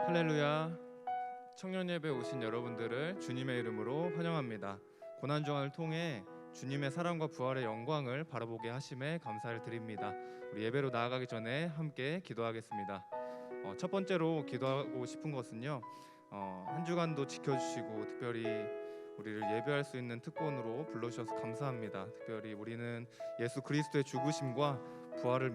할렐루야. 청년 예배 오신 여러분들을 주님의 이름으로 환영합니다. 고난 주간을 통해 주님의 사랑과 부활의 영광을 바라보게 하심에 감사를 드립니다. 우리 예배로 나아가기 전에 함께 기도하겠습니다. 첫 번째로 기도하고 싶은 것은요, 한 주간도 지켜주시고 특별히 우리를 예배할 수 있는 특권으로 불러주셔서 감사합니다. 특별히 우리는 예수 그리스도의 죽으심과 부활을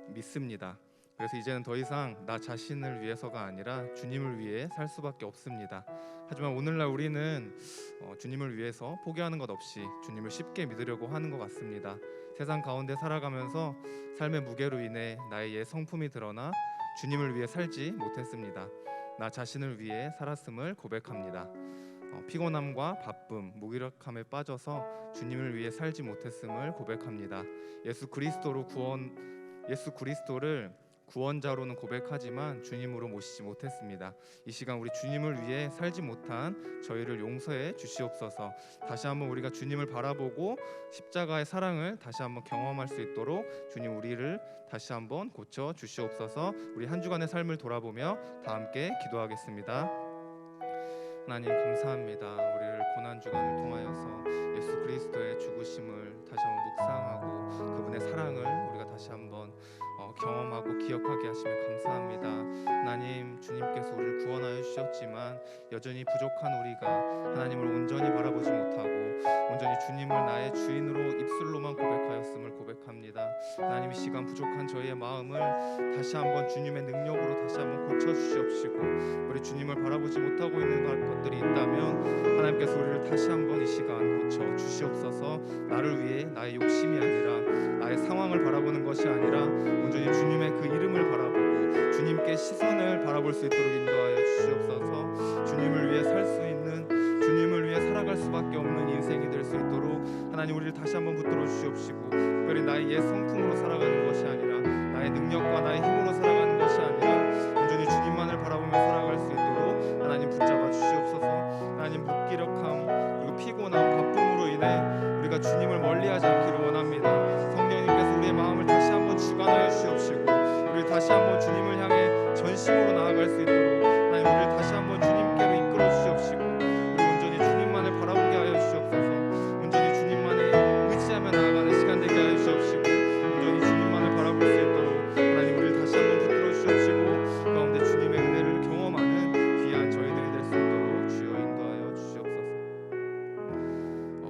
믿습니다. 그래서 이제는 더 이상 나 자신을 위해서가 아니라 주님을 위해 살 수밖에 없습니다. 하지만 오늘날 우리는 주님을 위해서 포기하는 것 없이 주님을 쉽게 믿으려고 하는 것 같습니다. 세상 가운데 살아가면서 삶의 무게로 인해 나의 옛 성품이 드러나 주님을 위해 살지 못했습니다. 나 자신을 위해 살았음을 고백합니다. 피곤함과 바쁨, 무기력함에 빠져서 주님을 위해 살지 못했음을 고백합니다. 예수 그리스도를 구원자로는 고백하지만 주님으로 모시지 못했습니다. 이 시간 우리 주님을 위해 살지 못한 저희를 용서해 주시옵소서. 다시 한번 우리가 주님을 바라보고 십자가의 사랑을 다시 한번 경험할 수 있도록 주님 우리를 다시 한번 고쳐 주시옵소서. 우리 한 주간의 삶을 돌아보며 다 함께 기도하겠습니다. 하나님 감사합니다. 우리를 고난 주간을 통하여서 예수 그리스도의 죽으심을 다시 한번 묵상하고 그분의 사랑을 우리가 다시 한번 경험하고 기억하게 하시며 감사합니다. 하나님, 주님께서 우리를 구원하여 주셨지만 여전히 부족한 우리가 하나님을 온전히 바라보지 못하고 온전히 주님을 나의 주인으로 입술로만 고백하였음을 고백합니다. 하나님, 이 시간 부족한 저희의 마음을 다시 한번 주님의 능력으로 다시 한번 고쳐주시옵시고 우리 주님을 바라보지 못하고 있는 것들이 있다면 하나님께서 우리를 다시 한번 이 시간 고쳐 주시옵소서. 나를 위해 나의 욕심이 아니라 나의 상황을 바라보는 것이 아니라 온전히 주님의 그 이름을 바라보고 주님께 시선을 바라볼 수 있도록 인도하여 주시옵소서. 주님을 위해 살 수 있는, 주님을 위해 살아갈 수밖에 없는 인생이 될 수 있도록 하나님 우리를 다시 한번 붙들어 주시옵시고 특별히 나의 옛 성품으로 살아가는 것이 아니라 나의 능력과 나의 힘으로 살아가는 것이 아니라 온전히 주님만을 바라보며 살아갈 수 있도록 하나님 붙잡아 주시옵소서. 하나님, 무기력함 그리고 피곤함, 바쁨으로 인해 우리가 주님을 멀리하지 않기를 원합니다. 성령님께서 우리의 마음을 다시 한번 주관하여 주시옵시고 우리를 다시 한번 주님을 향해 전심으로 나아갈 수 있도록 하나님 우리를 다시 한번 주님께로 이끌어 주시옵시고 우리 온전히 주님만을 바라보게 하여 주시옵소서. 온전히 주님만에 의지하며 나아가는 시간 되게 하여 주시옵시고 온전히 주님만을 바라볼 수 있도록 하나님 우리를 다시 한번 붙들어 주시옵시고 가운데 주님의 은혜를 경험하는 귀한 저희들이 될 수 있도록 주여 인도하여 주시옵소서.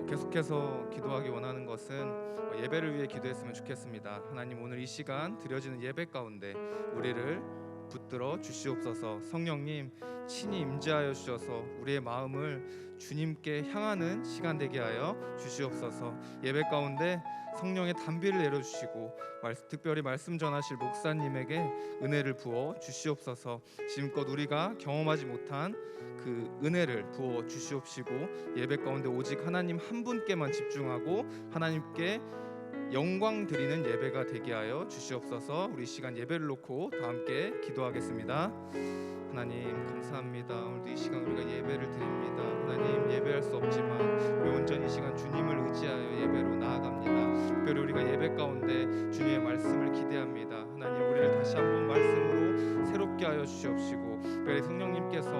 계속해서 기도하기 원하는 것은 예배를 위해 기도했으면 좋겠습니다. 하나님, 오늘 이 시간 드려지는 예배 가운데 우리를 붙들어 주시옵소서. 성령님 친히 임재하여 주셔서 우리의 마음을 주님께 향하는 시간 되게 하여 주시옵소서. 예배 가운데 성령의 단비를 내려주시고 특별히 말씀 전하실 목사님에게 은혜를 부어 주시옵소서. 지금껏 우리가 경험하지 못한 그 은혜를 부어 주시옵시고 예배 가운데 오직 하나님 한 분께만 집중하고 하나님께 영광 드리는 예배가 되게 하여 주시옵소서. 우리 시간 예배를 놓고 다 함께 기도하겠습니다. 하나님 감사합니다. 오늘도 이 시간 우리가 예배를 드립니다. 하나님, 예배할 수 없지만 우리 온전히 이 시간 주님을 의지하여 예배로 나아갑니다. 특별히 우리가 예배 가운데 주님의 말씀을 기대합니다. 하나님, 우리를 다시 한번 말씀으로 새롭게 하여 주시옵시고 특별히 성령님께서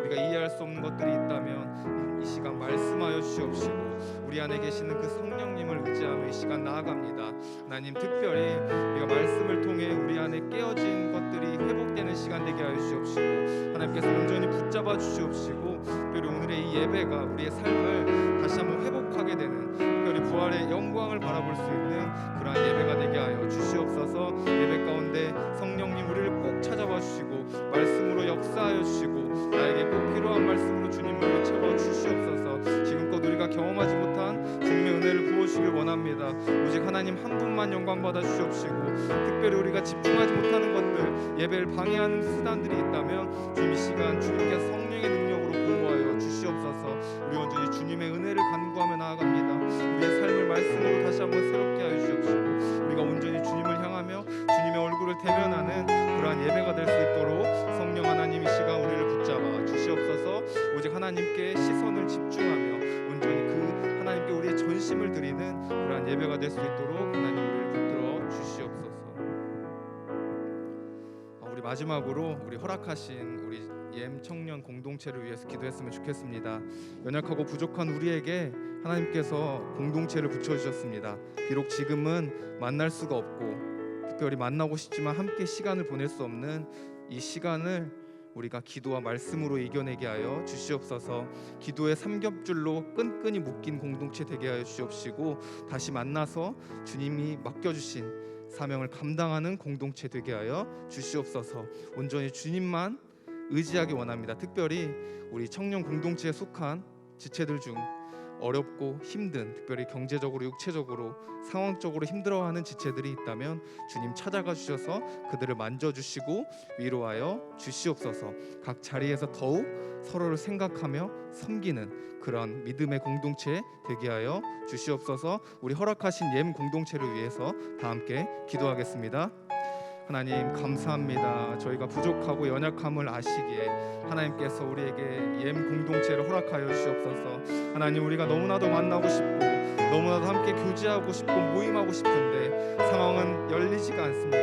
우리가 이해할 수 없는 것들이 있다면 이 시간 말씀하여 주시옵시고 우리 안에 계시는 그 성령님을 의지하며 이 시간 나아갑니다. 하나님, 특별히 우리가 말씀을 통해 우리 안에 깨어진 것들이 회복되는 시간 되게 하여 주시옵시고 하나님께서 온전히 붙잡아 주시옵시고 특별히 오늘의 이 예배가 우리의 삶을 다시 한번 회복하게 되는 특별히 부활의 영광을 바라볼 수 있는 그러한 예배가 되게 하여 주시옵소서. 예배 가운데 성령님 우리를 꼭 찾아와 주시고 말씀으로 역사하여 주시고 나에게 꼭 필요한 말씀으로 주님을 채워 주시옵소서. 지금껏 우리가 경험하지 못한 주님의 은혜를 부어주시길 원합니다. 오직 하나님 한 분만 영광 받아 주시옵시고 특별히 우리가 집중하지 못하는 것들, 예배를 방해하는 수단들이 있다면 주님 이 시간 주님께 성령의 능력으로 보호하여 주시옵소서. 우리 온전히 주님의 은혜를 간구하며 나아갑니다. 우리의 삶을 말씀으로 다시 한번 새롭게 하여 주시옵시고 우리가 온전히 주님을 향하며 주님의 얼굴을 대면하는 그러한 예배가 될 수 있도록 성령 하나님 이 시간 우리를 붙잡아 주시옵소서. 오직 하나님께 시선을 집중하며 온전히 그 하나님께 우리의 전심을 드리는 그러한 예배가 될 수 있도록 하나님 우리를 붙들어 주시옵소서. 마지막으로 우리 허락하신 우리 옘 청년 공동체를 위해서 기도했으면 좋겠습니다. 연약하고 부족한 우리에게 하나님께서 공동체를 붙여주셨습니다. 비록 지금은 만날 수가 없고 특별히 만나고 싶지만 함께 시간을 보낼 수 없는 이 시간을 우리가 기도와 말씀으로 이겨내게 하여 주시옵소서. 기도의 삼겹줄로 끈끈이 묶인 공동체 되게 하여 주시옵시고 다시 만나서 주님이 맡겨주신 사명을 감당하는 공동체 되게 하여 주시옵소서. 온전히 주님만 의지하기 원합니다. 특별히 우리 청년 공동체에 속한 지체들 중 어렵고 힘든, 특별히 경제적으로 육체적으로 상황적으로 힘들어하는 지체들이 있다면 주님 찾아가 주셔서 그들을 만져주시고 위로하여 주시옵소서. 각 자리에서 더욱 서로를 생각하며 섬기는 그런 믿음의 공동체 되게 하여 주시옵소서. 우리 허락하신 옘 공동체를 위해서 다 함께 기도하겠습니다. 하나님 감사합니다. 저희가 부족하고 연약함을 아시기에 하나님께서 우리에게 옘 공동체를 허락하여 주시옵소서. 하나님 우리가 너무나도 만나고 싶고 너무나도 함께 교제하고 싶고 모임하고 싶은데 상황은 열리지가 않습니다.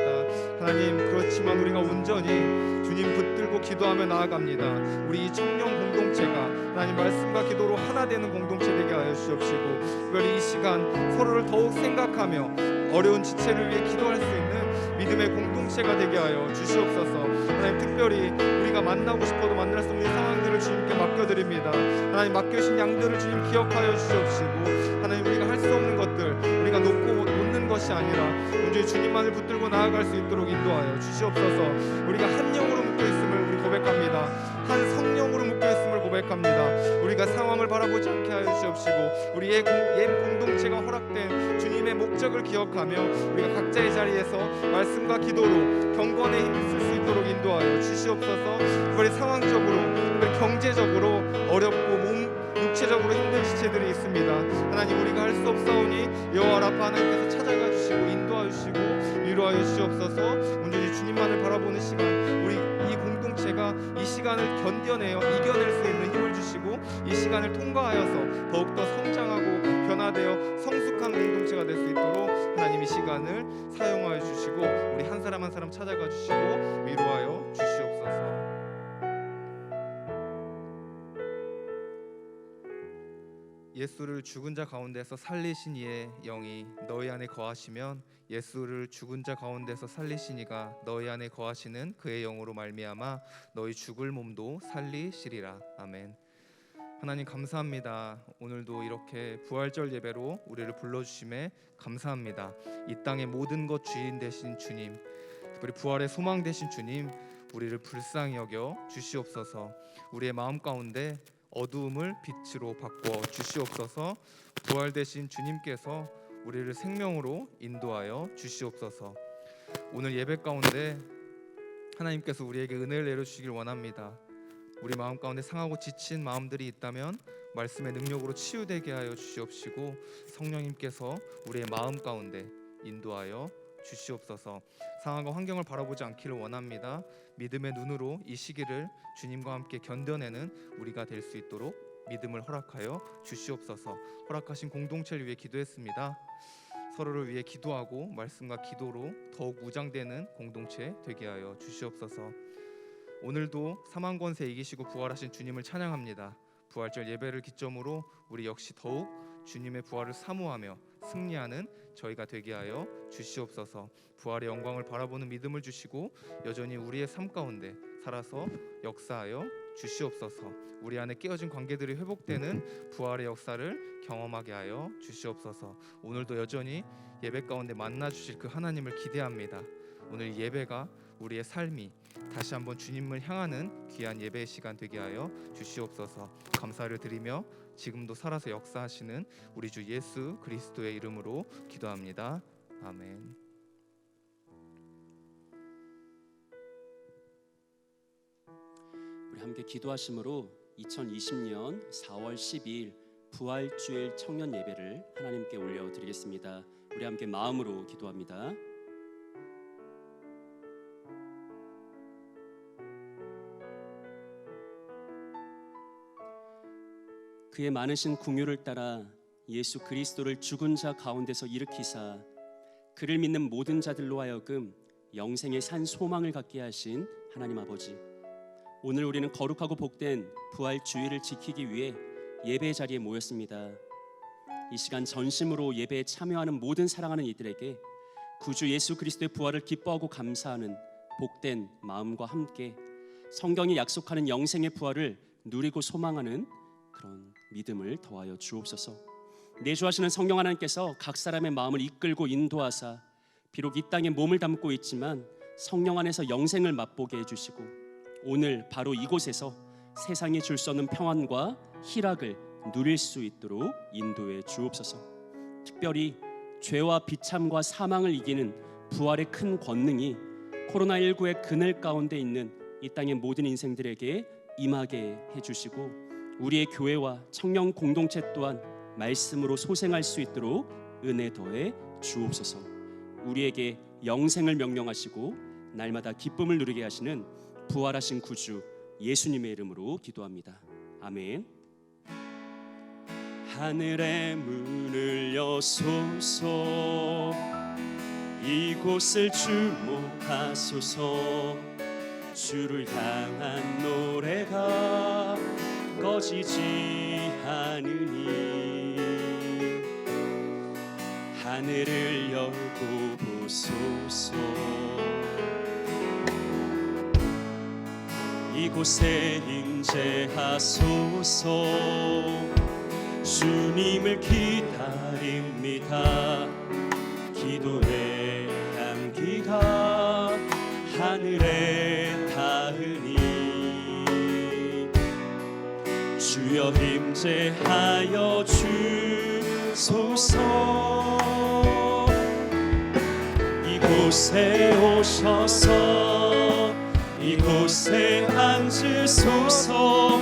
하나님 그렇지만 우리가 온전히 주님 붙들고 기도하며 나아갑니다. 우리 이 청년 공동체가 하나님 말씀과 기도로 하나 되는 공동체 되게 하여 주시옵시고 특별히 이 시간 서로를 더욱 생각하며 어려운 지체를 위해 기도할 수 있는 믿음의 공동체가 되게 하여 주시옵소서. 하나님 특별히 우리가 만나고 싶어도 만날 수 없는 상황들을 주님께 맡겨드립니다. 하나님 맡겨주신 양들을 주님 기억하여 주시옵시고 하나님 우리가 할 수 없는 것들 우리가 놓는 것이 아니라 온전히 주님만을 붙들고 나아갈 수 있도록 인도하여 주시옵소서. 우리가 한 영으로 묶여있음을 우리 고백합니다. 한 성령으로 묶여있음을 고백합니다. 우리가 상황을 바라보지 않게 하여 주시옵시고 우리 옛 공동체가 허락된 주님의 목적을 기억하며 우리가 각자의 자리에서 말씀과 기도로 경건의 힘을 쓸 수 있도록 인도하여 주시옵소서. 특별히 상황적으로 특별히 경제적으로 어렵고 육체적으로 힘든 지체들이 있습니다. 하나님 우리가 할 수 없사오니 여호와 라파 하나님께서 찾아가 주시고 인도하여 주시고 위로하여 주시옵소서. 온전히 주님만을 바라보는 시간 우리 이 공동체가 이 시간을 견뎌내어 이겨낼 수 있는 힘을 주시고 이 시간을 통과하여서 더욱더 성장하고 변화되어 성숙한 공동체가 될 수 있도록 하나님 이 시간을 사용하여 주시고 우리 한 사람 한 사람 찾아가 주시고 위로하여 주시옵소서. 예수를 죽은 자 가운데서 살리신 이의 영이 너희 안에 거하시면 예수를 죽은 자 가운데서 살리신 이가 너희 안에 거하시는 그의 영으로 말미암아 너희 죽을 몸도 살리시리라. 아멘. 하나님 감사합니다. 오늘도 이렇게 부활절 예배로 우리를 불러주심에 감사합니다. 이 땅의 모든 것 주인 되신 주님, 특별히 부활의 소망 되신 주님, 우리를 불쌍히 여겨 주시옵소서. 우리의 마음 가운데 어두움을 빛으로 바꿔 주시옵소서. 부활되신 주님께서 우리를 생명으로 인도하여 주시옵소서. 오늘 예배 가운데 하나님께서 우리에게 은혜를 내려주시길 원합니다. 우리 마음 가운데 상하고 지친 마음들이 있다면 말씀의 능력으로 치유되게 하여 주시옵시고 성령님께서 우리의 마음 가운데 인도하여 주시옵소서. 상황과 환경을 바라보지 않기를 원합니다. 믿음의 눈으로 이 시기를 주님과 함께 견뎌내는 우리가 될 수 있도록 믿음을 허락하여 주시옵소서. 허락하신 공동체를 위해 기도했습니다. 서로를 위해 기도하고 말씀과 기도로 더욱 무장되는 공동체 되게 하여 주시옵소서. 오늘도 사망 권세 이기시고 부활하신 주님을 찬양합니다. 부활절 예배를 기점으로 우리 역시 더욱 주님의 부활을 사모하며 승리하는 저희가 되게 하여 주시옵소서. 부활의 영광을 바라보는 믿음을 주시고 여전히 우리의 삶 가운데 살아서 역사하여 주시옵소서. 우리 안에 깨어진 관계들이 회복되는 부활의 역사를 경험하게 하여 주시옵소서. 오늘도 여전히 예배 가운데 만나 주실 그 하나님을 기대합니다. 오늘 예배가 우리의 삶이 다시 한번 주님을 향하는 귀한 예배의 시간 되게 하여 주시옵소서. 감사를 드리며 지금도 살아서 역사하시는 우리 주 예수 그리스도의 이름으로 기도합니다. 아멘. 우리 함께 기도하심으로 2020년 4월 12일 부활주일 청년 예배를 하나님께 올려드리겠습니다. 우리 함께 마음으로 기도합니다. 그의 많으신 긍휼을 따라 예수 그리스도를 죽은 자 가운데서 일으키사 그를 믿는 모든 자들로 하여금 영생의 산 소망을 갖게 하신 하나님 아버지, 오늘 우리는 거룩하고 복된 부활 주일을 지키기 위해 예배 자리에 모였습니다. 이 시간 전심으로 예배에 참여하는 모든 사랑하는 이들에게 구주 예수 그리스도의 부활을 기뻐하고 감사하는 복된 마음과 함께 성경이 약속하는 영생의 부활을 누리고 소망하는 그런 믿음을 더하여 주옵소서. 내주하시는 성령 하나님께서 각 사람의 마음을 이끌고 인도하사 비록 이 땅에 몸을 담고 있지만 성령 안에서 영생을 맛보게 해주시고 오늘 바로 이곳에서 세상이 줄 수 없는 평안과 희락을 누릴 수 있도록 인도해 주옵소서. 특별히 죄와 비참과 사망을 이기는 부활의 큰 권능이 코로나19의 그늘 가운데 있는 이 땅의 모든 인생들에게 임하게 해주시고 우리의 교회와 청년 공동체 또한 말씀으로 소생할 수 있도록 은혜 더해 주옵소서. 우리에게 영생을 명령하시고 날마다 기쁨을 누리게 하시는 부활하신 구주 예수님의 이름으로 기도합니다. 아멘. 하늘의 문을 여소서, 이곳을 주목하소서. 주를 향한 노래가 꺼지지 않으니 하늘을 열고 보소서. 이곳에 임재하소서. 주님을 기다립니다. 기도의 향기가 하늘에 닿으니 주여 임재하여 주소서. 이곳에 오셔서 이곳에 앉으소서.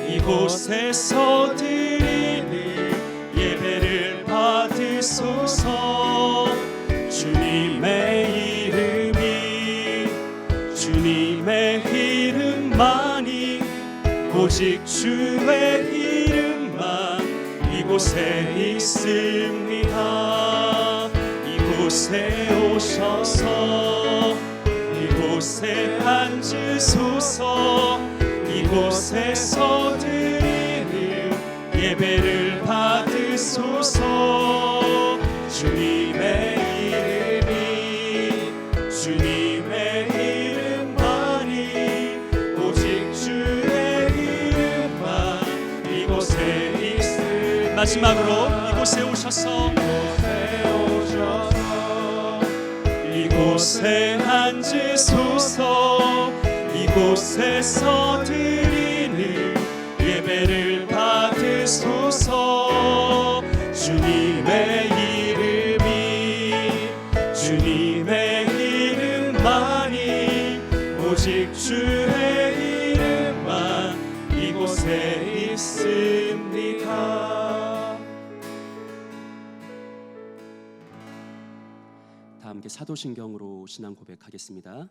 이곳에서 드리는 예배를 받으소서. 주님의 이름만이 오직 주의 이름만 이곳에 있습니다. 이곳에 오셔서 이곳에 앉으소서. 이곳에서 드리는 예배를 받으소서. 주님의 이름만이 오직 주의 이름만 이곳에 있음. 마지막으로 이곳에 오셔서 이곳에 앉으소서. 이곳에서 드리는 예배를 받으소서. 주님의 이름만이 오직 주의 이름만 이곳에 있습니다. 다 함께 사도신경으로 신앙 고백하겠습니다.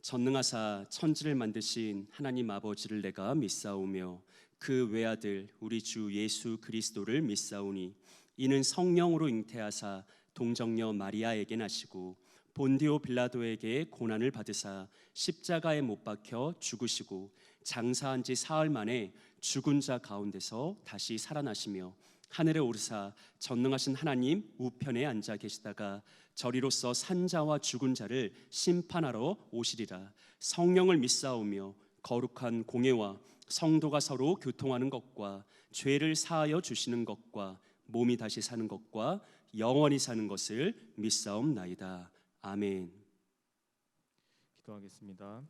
전능하사 천지를 만드신 하나님 아버지를 내가 믿사오며 그 외아들 우리 주 예수 그리스도를 믿사오니 이는 성령으로 잉태하사 동정녀 마리아에게 나시고 본디오 빌라도에게 고난을 받으사 십자가에 못 박혀 죽으시고 장사한 지 사흘 만에 죽은 자 가운데서 다시 살아나시며 하늘에 오르사 전능하신 하나님 우편에 앉아 계시다가 저리로서 산자와 죽은 자를 심판하러 오시리라. 성령을 믿사오며 거룩한 공예와 성도가 서로 교통하는 것과 죄를 사하여 주시는 것과 몸이 다시 사는 것과 영원히 사는 것을 믿사옵나이다. 아멘. 기도하겠습니다.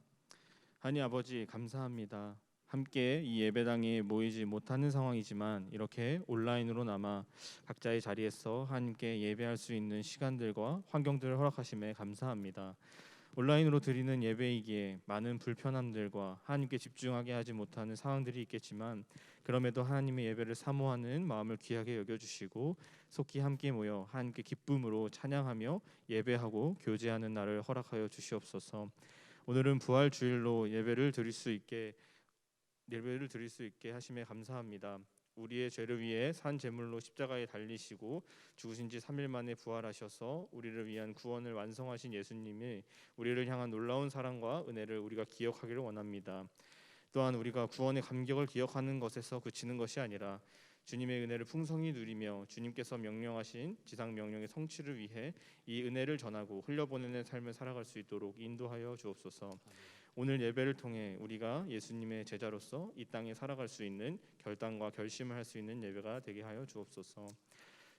하나님 아버지 감사합니다. 함께 이 예배당에 모이지 못하는 상황이지만 이렇게 온라인으로나마 각자의 자리에서 하나님께 예배할 수 있는 시간들과 환경들을 허락하심에 감사합니다. 온라인으로 드리는 예배이기에 많은 불편함들과 하나님께 집중하게 하지 못하는 상황들이 있겠지만 그럼에도 하나님의 예배를 사모하는 마음을 귀하게 여겨주시고 속히 함께 모여 하나님께 기쁨으로 찬양하며 예배하고 교제하는 날을 허락하여 주시옵소서. 오늘은 부활 주일로 예배를 드릴 수 있게 하심에 감사합니다. 우리의 죄를 위해 산 제물로 십자가에 달리시고 죽으신 지 3일 만에 부활하셔서 우리를 위한 구원을 완성하신 예수님이 우리를 향한 놀라운 사랑과 은혜를 우리가 기억하기를 원합니다. 또한 우리가 구원의 감격을 기억하는 것에서 그치는 것이 아니라 주님의 은혜를 풍성히 누리며 주님께서 명령하신 지상 명령의 성취를 위해 이 은혜를 전하고 흘려보내는 삶을 살아갈 수 있도록 인도하여 주옵소서. 오늘 예배를 통해 우리가 예수님의 제자로서 이 땅에 살아갈 수 있는 결단과 결심을 할 수 있는 예배가 되게 하여 주옵소서.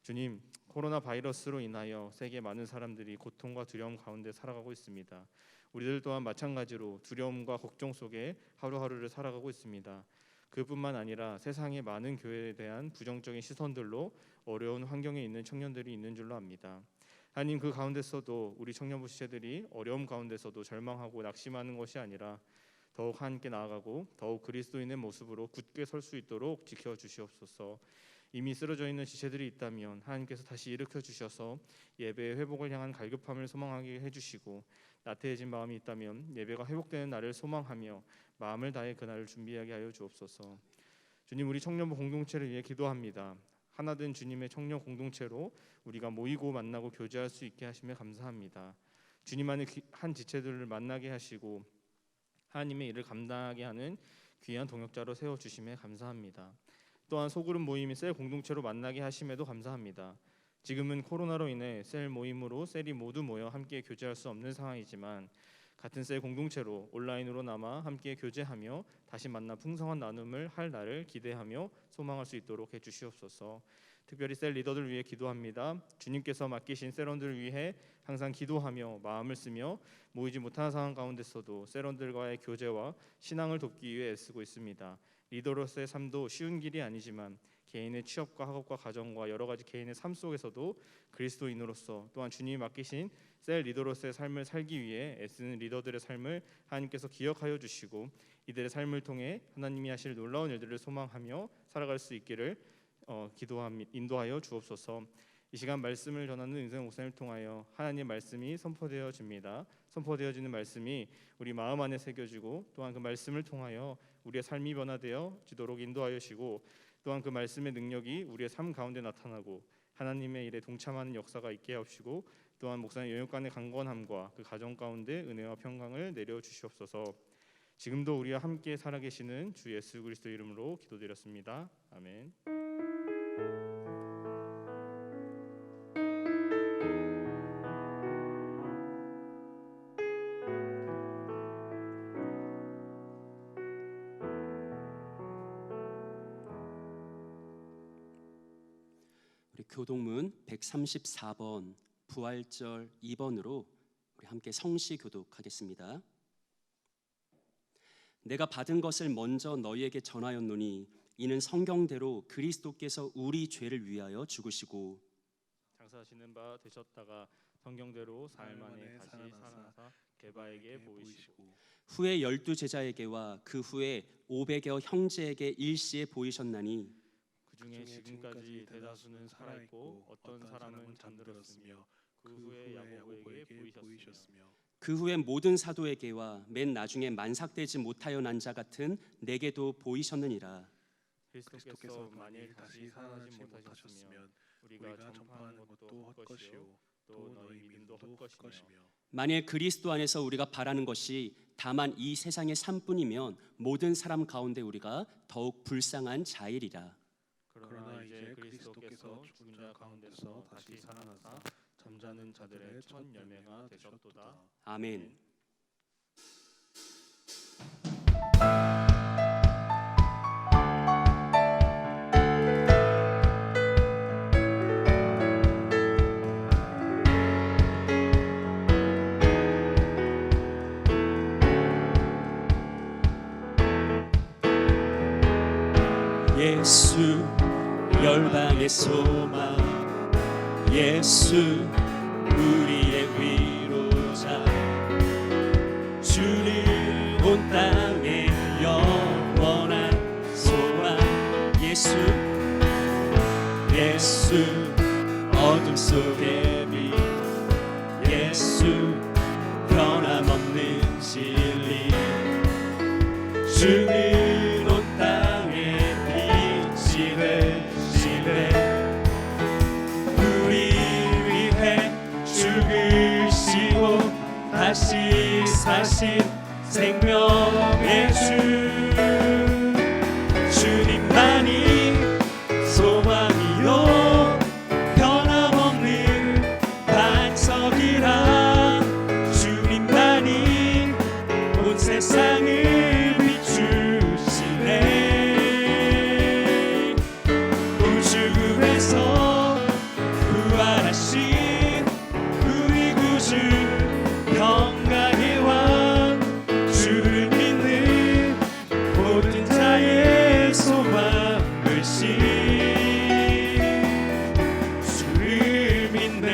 주님, 코로나 바이러스로 인하여 세계 많은 사람들이 고통과 두려움 가운데 살아가고 있습니다. 우리들 또한 마찬가지로 두려움과 걱정 속에 하루하루를 살아가고 있습니다. 그뿐만 아니라 세상의 많은 교회에 대한 부정적인 시선들로 어려운 환경에 있는 청년들이 있는 줄로 압니다. 하나님, 그 가운데서도 우리 청년부 지체들이 어려움 가운데서도 절망하고 낙심하는 것이 아니라 더욱 하나님께 나아가고 더욱 그리스도인의 모습으로 굳게 설 수 있도록 지켜주시옵소서. 이미 쓰러져 있는 지체들이 있다면 하나님께서 다시 일으켜 주셔서 예배의 회복을 향한 갈급함을 소망하게 해주시고, 나태해진 마음이 있다면 예배가 회복되는 날을 소망하며 마음을 다해 그날을 준비하게 하여 주옵소서. 주님, 우리 청년부 공동체를 위해 기도합니다. 하나된 주님의 청년 공동체로 우리가 모이고 만나고 교제할 수 있게 하시며 감사합니다. 주님 안에 한 지체들을 만나게 하시고 하나님의 일을 감당하게 하는 귀한 동역자로 세워주심에 감사합니다. 또한 소그룹 모임이 셀 공동체로 만나게 하심에도 감사합니다. 지금은 코로나로 인해 셀 모임으로 셀이 모두 모여 함께 교제할 수 없는 상황이지만 같은 셀 공동체로 온라인으로나마 함께 교제하며 다시 만나 풍성한 나눔을 할 날을 기대하며 소망할 수 있도록 해주시옵소서. 특별히 셀 리더들 위해 기도합니다. 주님께서 맡기신 셀원들을 위해 항상 기도하며 마음을 쓰며 모이지 못하는 상황 가운데서도 셀원들과의 교제와 신앙을 돕기 위해 애쓰고 있습니다. 리더로서의 삶도 쉬운 길이 아니지만 개인의 취업과 학업과 가정과 여러 가지 개인의 삶 속에서도 그리스도인으로서 또한 주님이 맡기신 셀 리더로서의 삶을 살기 위해 애쓰는 리더들의 삶을 하나님께서 기억하여 주시고 이들의 삶을 통해 하나님이 하실 놀라운 일들을 소망하며 살아갈 수 있기를 기도합니다. 인도하여 주옵소서. 이 시간 말씀을 전하는 은생 목사님을 통하여 하나님의 말씀이 선포되어집니다. 선포되어지는 말씀이 우리 마음 안에 새겨지고 또한 그 말씀을 통하여 우리의 삶이 변화되어지도록 인도하여 주시고 또한 그 말씀의 능력이 우리의 삶 가운데 나타나고 하나님의 일에 동참하는 역사가 있게 하시고 또한 목사님 영육간의 강건함과 그 가정 가운데 은혜와 평강을 내려 주시옵소서. 지금도 우리와 함께 살아계시는 주 예수 그리스도 이름으로 기도드렸습니다. 아멘. 우리 교동문 134번 부활절 2번으로 우리 함께 성시 교독하겠습니다. 내가 받은 것을 먼저 너희에게 전하였노니 이는 성경대로 그리스도께서 우리 죄를 위하여 죽으시고 장사하시는 바 되셨다가 성경대로 사흘 만에 다시 살아나사 게바에게 보이시고 후에 12 제자에게와 그 후에 500여 형제에게 일시에 보이셨나니 그 중에 지금까지 대다수는 살아있고 어떤 사람은 잠들었으며 그 후에 야고보에게 보이셨으며 그 후에 모든 사도에게와 맨 나중에 만삭되지 못하여 난 자 같은 내게도 보이셨느니라. 그리스도께서 만일 다시 살아나지 못하셨으면 우리가 전파하는 것도 헛것이요 또 너희 믿음도 헛것이며 만일 그리스도 안에서 우리가 바라는 것이 다만 이 세상의 삶뿐이면 모든 사람 가운데 우리가 더욱 불쌍한 자일이라. 그러나 이제 그리스도께서 죽은 자 가운데서 다시 살아나사 잠자는 자들의 첫 열매가 되셨도다. 아멘. 예수 열방의 소망, 예수 우리의 위로자, 주는 온 땅의 영원한 소망. 예수 예수 어둠 속의 빛, 예수 변함없는 진리, 주는 온 땅의 빛이 되 사신 생명의 주 주님만이 소망이요 변함없는 반석이라 주님만이 온 세상을 비추시네 그 죽음에서 부활하신 우리 구주 평강의 왕 주를 믿는 모든 자의 소망을 신 주를 믿네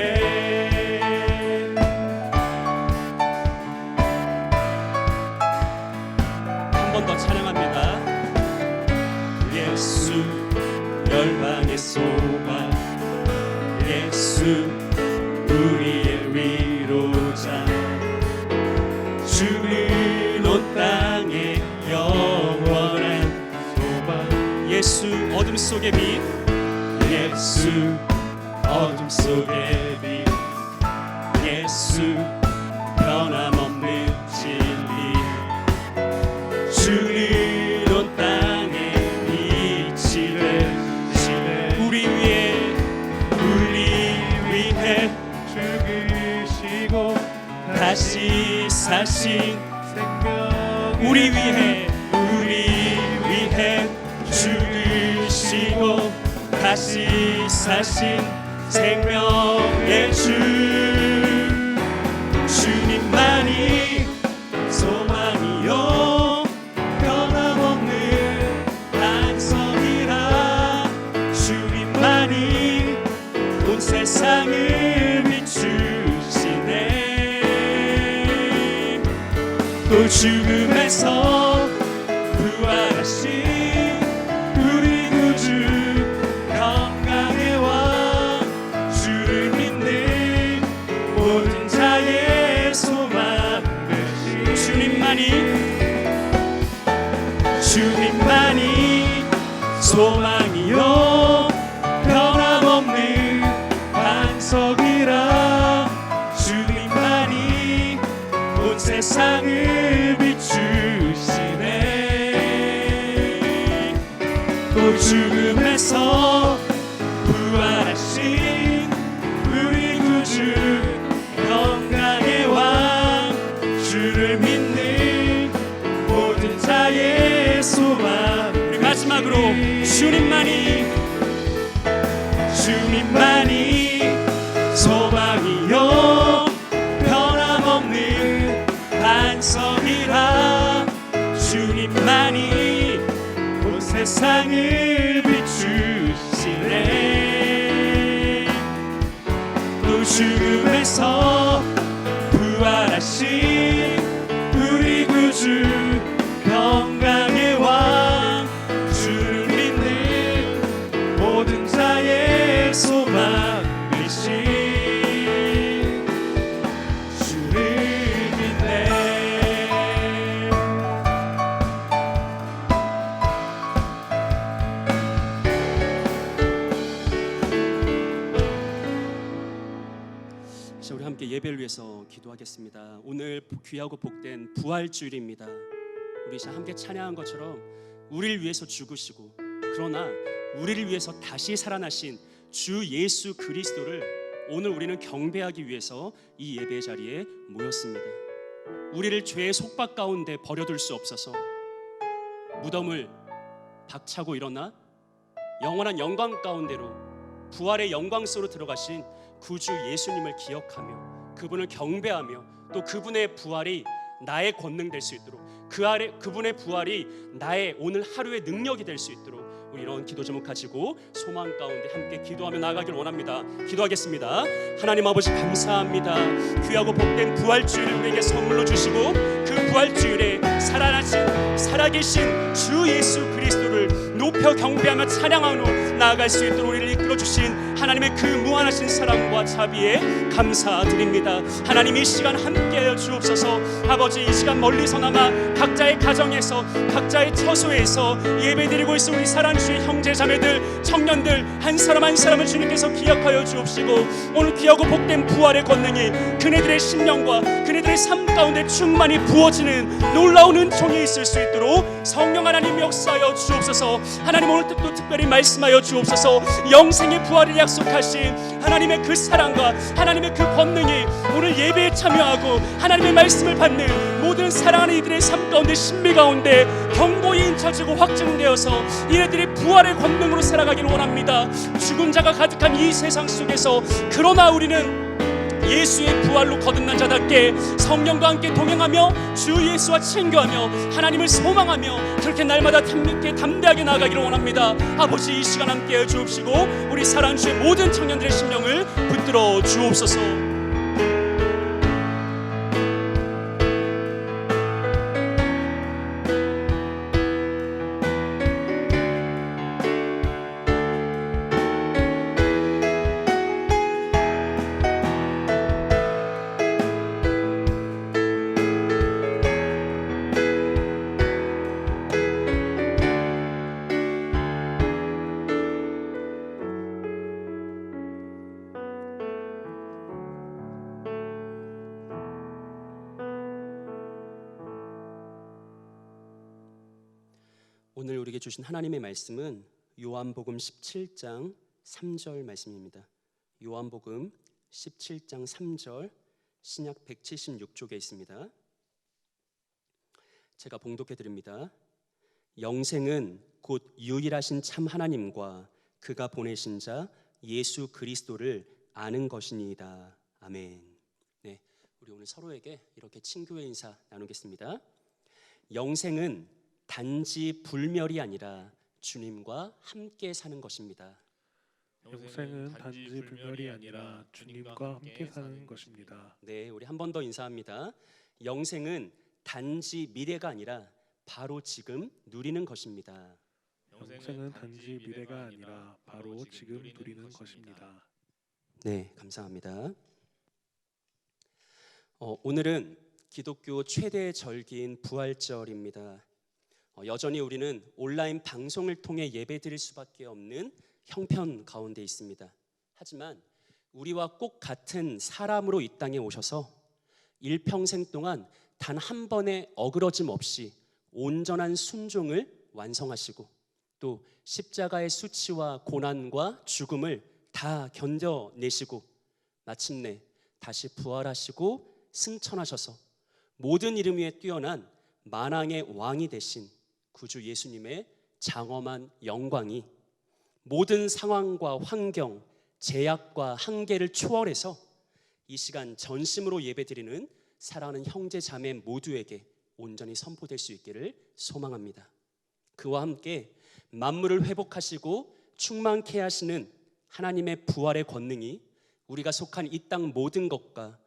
한 번 더 찬양합니다 예수 열방의 소망 예수 우리의 위로자 주는 온 땅의 영원한 소망 예수 어둠 속의 빛 예수 어둠 속의 빛 예수 변함없는 진리 주는 온 땅의 빛이 되시네 우리 위해 죽으시고 다시 사신 생명 우리 위해 죽으시고 다시 사신 생명의 주 주님만이 소망이요 변함없는 반석이라 주님만이 온 세상을 비추시네 또 죽음에서 부활하신 우리 구주 평강의 왕 주를 믿는 모든 자의 소망을 주님만이 소망이요 변함없는 반석이라 주님만이 온 세상을 비추시네 또 죽음에서 부활하신 우리 구주 평강의 왕 주를 믿는 모든 자의 소망 우리 마지막으로 주님만이 소망이요 변함없는 반석이라 주님만이 온 세상을 비추시네 또 죽음에서 부활하신 우리 구주 평강의 왕 주를 믿는 모든 자의 소망이신 주를 믿네 자, 우리 함께 예배를 위해서 기도하겠습니다. 오늘 귀하고 복된 부활주일입니다. 우리 함께 찬양한 것처럼 우리를 위해서 죽으시고 그러나 우리를 위해서 다시 살아나신 주 예수 그리스도를 오늘 우리는 경배하기 위해서 이 예배 자리에 모였습니다. 우리를 죄의 속박 가운데 버려둘 수 없어서 무덤을 박차고 일어나 영원한 영광 가운데로 부활의 영광 속으로 들어가신 구주 예수님을 기억하며 그분을 경배하며 또 그분의 부활이 나의 권능 될 수 있도록 그분의 부활이 나의 오늘 하루의 능력이 될 수 있도록 우리 이런 기도 제목 가지고 소망 가운데 함께 기도하며 나아가길 원합니다. 기도하겠습니다. 하나님 아버지 감사합니다. 귀하고 복된 부활주일을 우리에게 선물로 주시고 그 부활주일에 살아나신 살아계신 주 예수 그리스도를 높여 경배하며 찬양하며 나아갈 수 있도록 우리를 이끌어 주신 하나님의 그 무한하신 사랑과 자비에 감사드립니다. 하나님 이 시간 함께하여 주옵소서. 아버지 이 시간 멀리서나마 각자의 가정에서 각자의 처소에서 예배드리고 있는 우리 사랑주의 형제자매들 청년들 한 사람 한 사람을 주님께서 기억하여 주옵시고 오늘 귀하고 복된 부활의 권능이 그네들의 심령과 그네들의 삶 가운데 충만히 부어지는 놀라운 은총이 있을 수 있도록 성령 하나님 역사하여 주옵소서. 하나님 오늘 또 특별히 말씀하여 주옵소서. 영생의 부활을 약속하신 하나님의 그 사랑과 하나님의 그 권능이 오늘 예배에 참여하고 하나님의 말씀을 받는 모든 사랑하는 이들의 삶 가운데 신비 가운데 경고히 인쳐지고 확증되어서 이들이 부활의 권능으로 살아가기를 원합니다. 죽은 자가 가득한 이 세상 속에서 그러나 우리는 예수의 부활로 거듭난 자답게 성령과 함께 동행하며 주 예수와 친교하며 하나님을 소망하며 그렇게 날마다 담대하게 나아가기를 원합니다. 아버지 이 시간 함께해 주옵시고 우리 사랑하는 주의 모든 청년들의 심령을 붙들어 주옵소서. 오늘 우리에게 주신 하나님의 말씀은 요한복음 17장 3절 말씀입니다. 요한복음 17장 3절 신약 176쪽에 있습니다. 제가 봉독해 드립니다. 영생은 곧 유일하신 참 하나님과 그가 보내신 자 예수 그리스도를 아는 것이니이다. 아멘. 네, 우리 오늘 서로에게 이렇게 친교의 인사 나누겠습니다. 영생은 단지 불멸이 아니라 주님과 함께 사는 것입니다. 영생은 단지 불멸이 아니라 주님과 함께 사는 것입니다. 네, 우리 한 번 더 인사합니다. 영생은 단지 미래가 아니라 바로 지금 누리는 것입니다. 영생은 단지 미래가 아니라 바로 지금 누리는 것입니다. 네, 감사합니다. 오늘은 기독교 최대 절기인 부활절입니다. 여전히 우리는 온라인 방송을 통해 예배드릴 수밖에 없는 형편 가운데 있습니다. 하지만 우리와 꼭 같은 사람으로 이 땅에 오셔서 일평생 동안 단 한 번의 어그러짐 없이 온전한 순종을 완성하시고 또 십자가의 수치와 고난과 죽음을 다 견뎌내시고 마침내 다시 부활하시고 승천하셔서 모든 이름 위에 뛰어난 만왕의 왕이 되신 구주 예수님의 장엄한 영광이 모든 상황과 환경, 제약과 한계를 초월해서 이 시간 전심으로 예배드리는 사랑하는 형제 자매 모두에게 온전히 선포될 수 있기를 소망합니다. 그와 함께 만물을 회복하시고 충만케 하시는 하나님의 부활의 권능이 우리가 속한 이 땅 모든 것과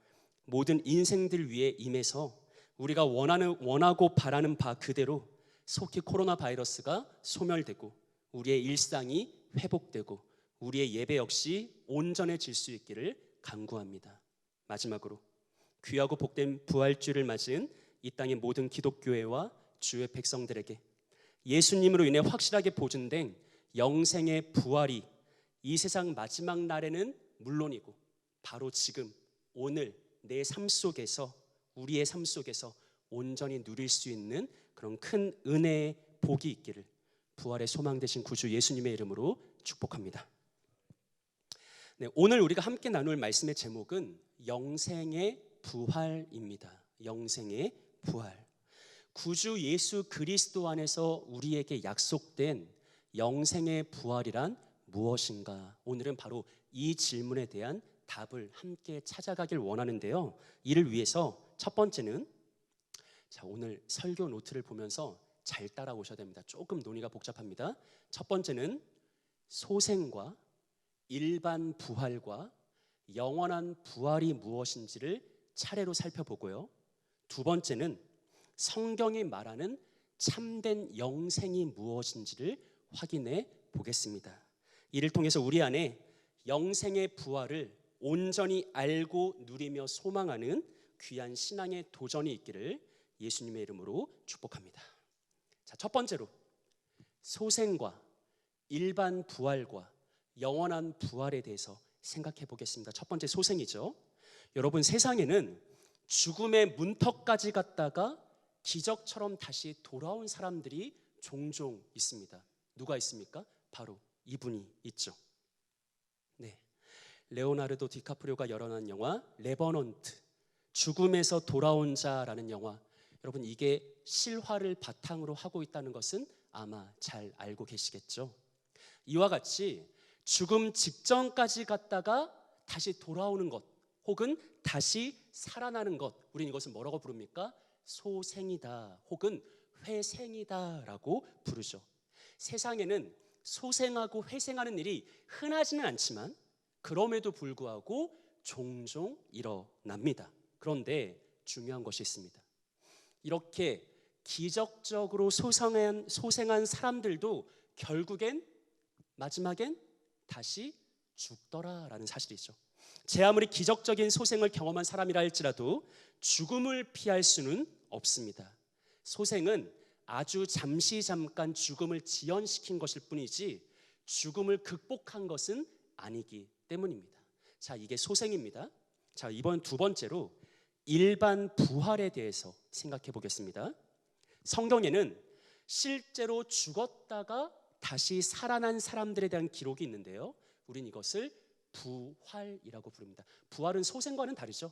모든 인생들 위에 임해서 우리가 원하고 바라는 바 그대로 속히 코로나 바이러스가 소멸되고 우리의 일상이 회복되고 우리의 예배 역시 온전해질 수 있기를 간구합니다. 마지막으로 귀하고 복된 부활주를 맞은 이 땅의 모든 기독교회와 주의 백성들에게 예수님으로 인해 확실하게 보증된 영생의 부활이 이 세상 마지막 날에는 물론이고 바로 지금 오늘 내 삶 속에서 우리의 삶 속에서 온전히 누릴 수 있는 그런 큰 은혜의 복이 있기를 부활의 소망 되신 구주 예수님의 이름으로 축복합니다. 네, 오늘 우리가 함께 나눌 말씀의 제목은 영생의 부활입니다. 영생의 부활. 구주 예수 그리스도 안에서 우리에게 약속된 영생의 부활이란 무엇인가? 오늘은 바로 이 질문에 대한 답을 함께 찾아가길 원하는데요. 이를 위해서 첫 번째는 오늘 설교 노트를 보면서 잘 따라오셔야 됩니다. 조금 논의가 복잡합니다. 첫 번째는 소생과 일반 부활과 영원한 부활이 무엇인지를 차례로 살펴보고요. 두 번째는 성경이 말하는 참된 영생이 무엇인지를 확인해 보겠습니다. 이를 통해서 우리 안에 영생의 부활을 온전히 알고 누리며 소망하는 귀한 신앙의 도전이 있기를 예수님의 이름으로 축복합니다. 자, 첫 번째로 소생과 일반 부활과 영원한 부활에 대해서 생각해 보겠습니다. 첫 번째 소생이죠. 여러분, 세상에는 죽음의 문턱까지 갔다가 기적처럼 다시 돌아온 사람들이 종종 있습니다. 누가 있습니까? 바로 이분이 있죠. 네, 레오나르도 디카프리오가 열어낸 영화 레버넌트, 죽음에서 돌아온 자라는 영화, 여러분 이게 실화를 바탕으로 하고 있다는 것은 아마 잘 알고 계시겠죠. 이와 같이 죽음 직전까지 갔다가 다시 돌아오는 것 혹은 다시 살아나는 것, 우리는 이것을 뭐라고 부릅니까? 소생이다 혹은 회생이다라고 부르죠. 세상에는 소생하고 회생하는 일이 흔하지는 않지만 그럼에도 불구하고 종종 일어납니다. 그런데 중요한 것이 있습니다. 이렇게 기적적으로 소생한 사람들도 결국엔 마지막엔 다시 죽더라라는 사실이죠. 제 아무리 기적적인 소생을 경험한 사람이라 할지라도 죽음을 피할 수는 없습니다. 소생은 아주 잠깐 죽음을 지연시킨 것일 뿐이지 죽음을 극복한 것은 아니기 때문입니다. 자, 이게 소생입니다. 자, 이번 두 번째로 일반 부활에 대해서 생각해 보겠습니다. 성경에는 실제로 죽었다가 다시 살아난 사람들에 대한 기록이 있는데요, 우린 이것을 부활이라고 부릅니다. 부활은 소생과는 다르죠.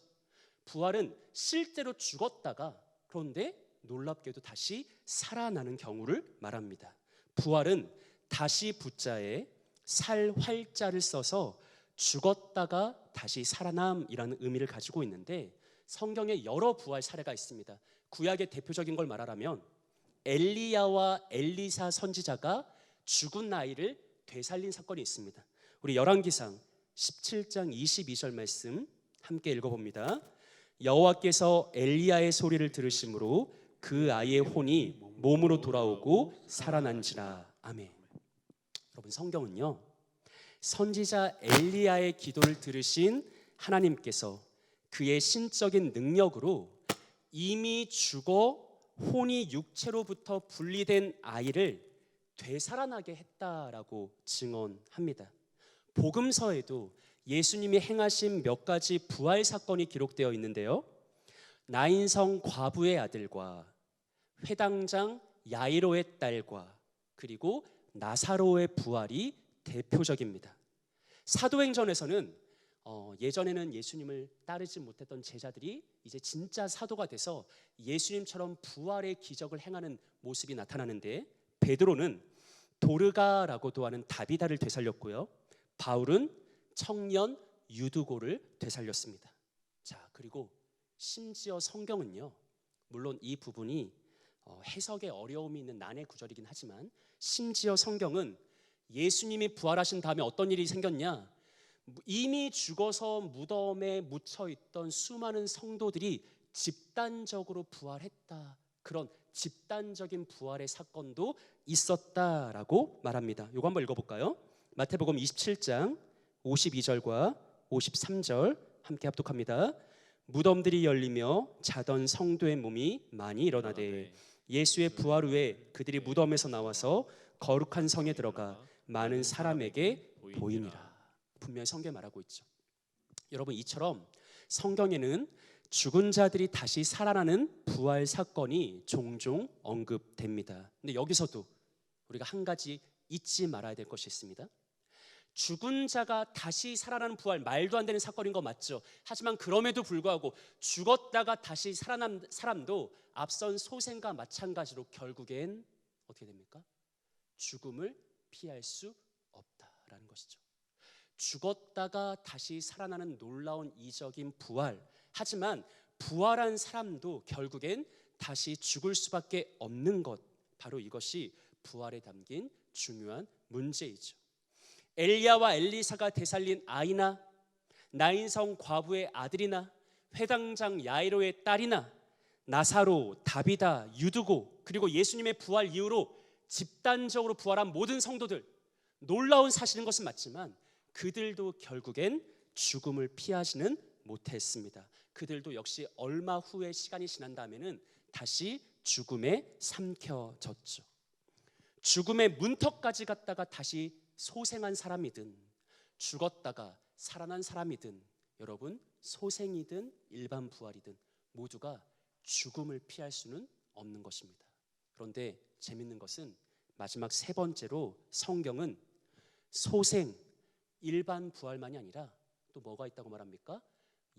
부활은 실제로 죽었다가 그런데 놀랍게도 다시 살아나는 경우를 말합니다. 부활은 다시 부자에 살 활자를 써서 죽었다가 다시 살아남이라는 의미를 가지고 있는데 성경에 여러 부활 사례가 있습니다. 구약의 대표적인 걸 말하라면 엘리야와 엘리사 선지자가 죽은 아이를 되살린 사건이 있습니다. 우리 열왕기상 17장 22절 말씀 함께 읽어봅니다. 여호와께서 엘리야의 소리를 들으심으로 그 아이의 혼이 몸으로 돌아오고 살아난지라. 아멘. 여러분, 성경은요, 선지자 엘리야의 기도를 들으신 하나님께서 그의 신적인 능력으로 이미 죽어 혼이 육체로부터 분리된 아이를 되살아나게 했다라고 증언합니다. 복음서에도 예수님이 행하신 몇 가지 부활 사건이 기록되어 있는데요, 나인성 과부의 아들과 회당장 야이로의 딸과 그리고 나사로의 부활이 대표적입니다. 사도행전에서는 예전에는 예수님을 따르지 못했던 제자들이 이제 진짜 사도가 돼서 예수님처럼 부활의 기적을 행하는 모습이 나타나는데, 베드로는 도르가라고도 하는 다비다를 되살렸고요, 바울은 청년 유두고를 되살렸습니다. 자, 그리고 심지어 성경은요, 물론 이 부분이 해석에 어려움이 있는 난해 구절이긴 하지만 심지어 성경은 예수님이 부활하신 다음에 어떤 일이 생겼냐, 이미 죽어서 무덤에 묻혀있던 수많은 성도들이 집단적으로 부활했다, 그런 집단적인 부활의 사건도 있었다라고 말합니다. 이거 한번 읽어볼까요? 마태복음 27장 52절과 53절 함께 합독합니다. 무덤들이 열리며 자던 성도의 몸이 많이 일어나되 예수의 부활 후에 그들이 무덤에서 나와서 거룩한 성에 들어가 많은 사람에게 보이니라. 분명히 성경에 말하고 있죠. 여러분, 이처럼 성경에는 죽은 자들이 다시 살아나는 부활 사건이 종종 언급됩니다. 근데 여기서도 우리가 한 가지 잊지 말아야 될 것이 있습니다. 죽은 자가 다시 살아나는 부활, 말도 안 되는 사건인 거 맞죠? 하지만 그럼에도 불구하고 죽었다가 다시 살아난 사람도 앞선 소생과 마찬가지로 결국엔 어떻게 됩니까? 죽음을 피할 수 없다라는 것이죠. 죽었다가 다시 살아나는 놀라운 이적인 부활, 하지만 부활한 사람도 결국엔 다시 죽을 수밖에 없는 것, 바로 이것이 부활에 담긴 중요한 문제이죠. 엘리야와 엘리사가 되살린 아이나 나인성 과부의 아들이나 회당장 야이로의 딸이나 나사로, 다비다, 유두고, 그리고 예수님의 부활 이후로 집단적으로 부활한 모든 성도들, 놀라운 사실인 것은 맞지만 그들도 결국엔 죽음을 피하지는 못했습니다. 그들도 역시 얼마 후에 시간이 지난 다음에는 다시 죽음에 삼켜졌죠. 죽음의 문턱까지 갔다가 다시 소생한 사람이든 죽었다가 살아난 사람이든 여러분, 소생이든 일반 부활이든 모두가 죽음을 피할 수는 없는 것입니다. 그런데 재밌는 것은 마지막 세 번째로 성경은 소생, 일반 부활만이 아니라 또 뭐가 있다고 말합니까?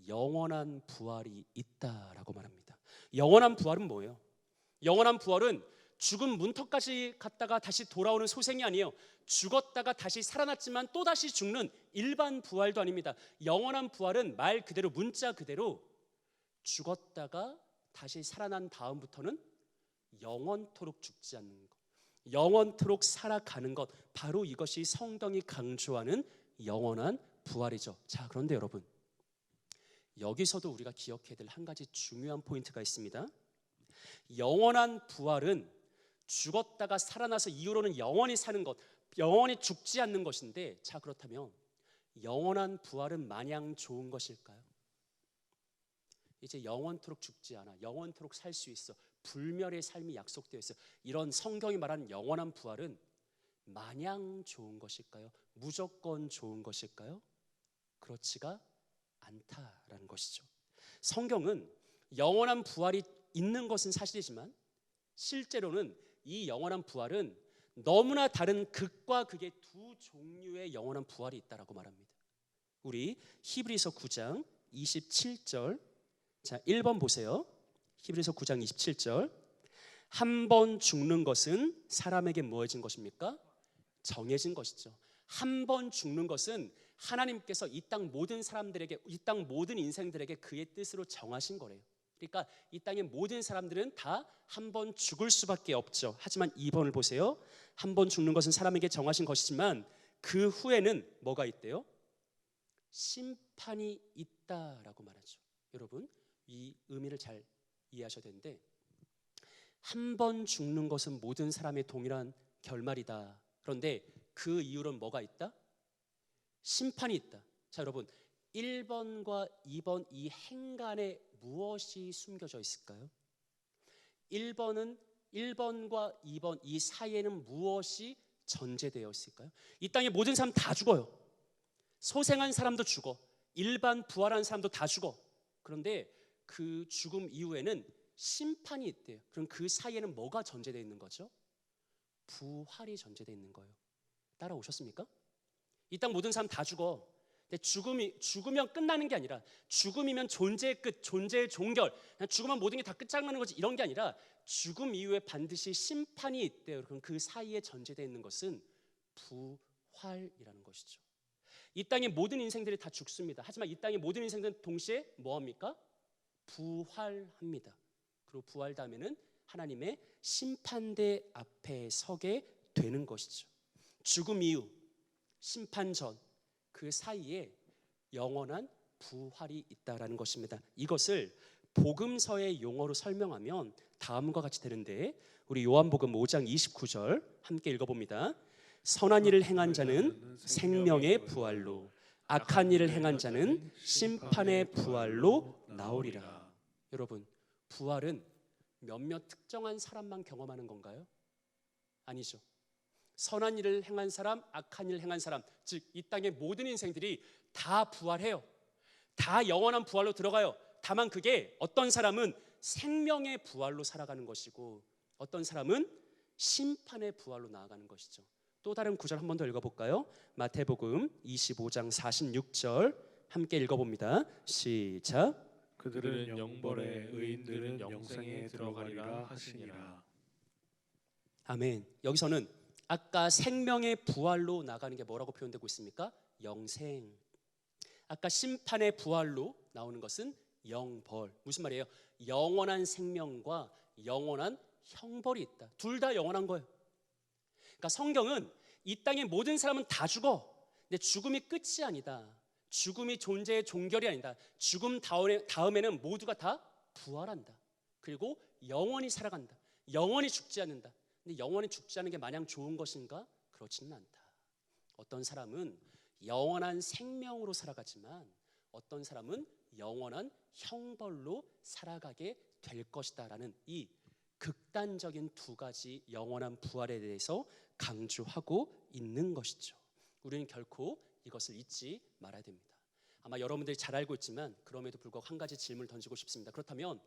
영원한 부활이 있다라고 말합니다. 영원한 부활은 뭐예요? 영원한 부활은 죽음 문턱까지 갔다가 다시 돌아오는 소생이 아니에요. 죽었다가 다시 살아났지만 또 다시 죽는 일반 부활도 아닙니다. 영원한 부활은 말 그대로 문자 그대로 죽었다가 다시 살아난 다음부터는 영원토록 죽지 않는 것, 영원토록 살아가는 것, 바로 이것이 성경이 강조하는 영원한 부활이죠. 자, 그런데 여러분, 여기서도 우리가 기억해야 될 한 가지 중요한 포인트가 있습니다. 영원한 부활은 죽었다가 살아나서 이후로는 영원히 사는 것, 영원히 죽지 않는 것인데, 자, 그렇다면 영원한 부활은 마냥 좋은 것일까요? 이제 영원토록 죽지 않아, 영원토록 살 수 있어, 불멸의 삶이 약속되어 있어, 이런 성경이 말하는 영원한 부활은 마냥 좋은 것일까요? 무조건 좋은 것일까요? 그렇지가 않다라는 것이죠. 성경은 영원한 부활이 있는 것은 사실이지만 실제로는 이 영원한 부활은 너무나 다른 극과 극의 두 종류의 영원한 부활이 있다라고 말합니다. 우리 히브리서 9장 27절, 자 1번 보세요. 히브리서 9장 27절, 한 번 죽는 것은 사람에게 뭐해진 것입니까? 정해진 것이죠. 한 번 죽는 것은 하나님께서 이 땅 모든 사람들에게, 이 땅 모든 인생들에게 그의 뜻으로 정하신 거래요. 그러니까 이 땅의 모든 사람들은 다 한 번 죽을 수밖에 없죠. 하지만 2번을 보세요. 한 번 죽는 것은 사람에게 정하신 것이지만 그 후에는 뭐가 있대요? 심판이 있다라고 말하죠. 여러분, 이 의미를 잘 이해하셔야 되는데, 한 번 죽는 것은 모든 사람의 동일한 결말이다. 그런데 그 이후로는 뭐가 있다? 심판이 있다. 자, 여러분, 1번과 2번 이 행간에 무엇이 숨겨져 있을까요? 1번과 2번 이 사이에는 무엇이 전제되어 있을까요? 이 땅의 모든 사람 다 죽어요. 소생한 사람도 죽어, 일반 부활한 사람도 다 죽어. 그런데 그 죽음 이후에는 심판이 있대요. 그럼 그 사이에는 뭐가 전제되어 있는 거죠? 부활이 전제되어 있는 거예요. 따라오셨습니까? 이 땅 모든 사람 다 죽어. 근데 죽으면 끝나는 게 아니라, 죽음이면 존재의 끝, 존재의 종결, 죽으면 모든 게 다 끝장나는 거지, 이런 게 아니라 죽음 이후에 반드시 심판이 있대요. 그럼 그 사이에 전제되어 있는 것은 부활이라는 것이죠. 이 땅의 모든 인생들이 다 죽습니다. 하지만 이 땅의 모든 인생들은 동시에 뭐합니까? 부활합니다. 그리고 부활 다음에는 하나님의 심판대 앞에 서게 되는 것이죠. 죽음 이후, 심판 전, 그 사이에 영원한 부활이 있다라는 것입니다. 이것을 복음서의 용어로 설명하면 다음과 같이 되는데, 우리 요한복음 5장 29절 함께 읽어봅니다. 선한 일을 행한 자는 생명의 부활로, 악한 일을 행한 자는 심판의 부활로 나오리라. 여러분, 부활은 몇몇 특정한 사람만 경험하는 건가요? 아니죠. 선한 일을 행한 사람, 악한 일을 행한 사람, 즉 이 땅의 모든 인생들이 다 부활해요. 다 영원한 부활로 들어가요. 다만 그게 어떤 사람은 생명의 부활로 살아가는 것이고 어떤 사람은 심판의 부활로 나아가는 것이죠. 또 다른 구절 한 번 더 읽어볼까요? 마태복음 25장 46절 함께 읽어봅니다. 시작. 그들은 영벌에, 의인들은 영생에 들어가리라 하시니라. 아멘. 여기서는 아까 생명의 부활로 나가는 게 뭐라고 표현되고 있습니까? 영생. 아까 심판의 부활로 나오는 것은 영벌. 무슨 말이에요? 영원한 생명과 영원한 형벌이 있다. 둘 다 영원한 거예요. 그러니까 성경은 이 땅의 모든 사람은 다 죽어. 근데 죽음이 끝이 아니다. 죽음이 존재의 종결이 아니다. 죽음 다음에는 모두가 다 부활한다. 그리고 영원히 살아간다. 영원히 죽지 않는다. 근데 영원히 죽지 않는 게 마냥 좋은 것인가? 그렇지는 않다. 어떤 사람은 영원한 생명으로 살아가지만 어떤 사람은 영원한 형벌로 살아가게 될 것이다라는 이 극단적인 두 가지 영원한 부활에 대해서 강조하고 있는 것이죠. 우리는 결코 이것을 잊지 말아야 됩니다. 아마 여러분들이 잘 알고 있지만 그럼에도 불구하고 한 가지 질문을 던지고 싶습니다. 그렇다면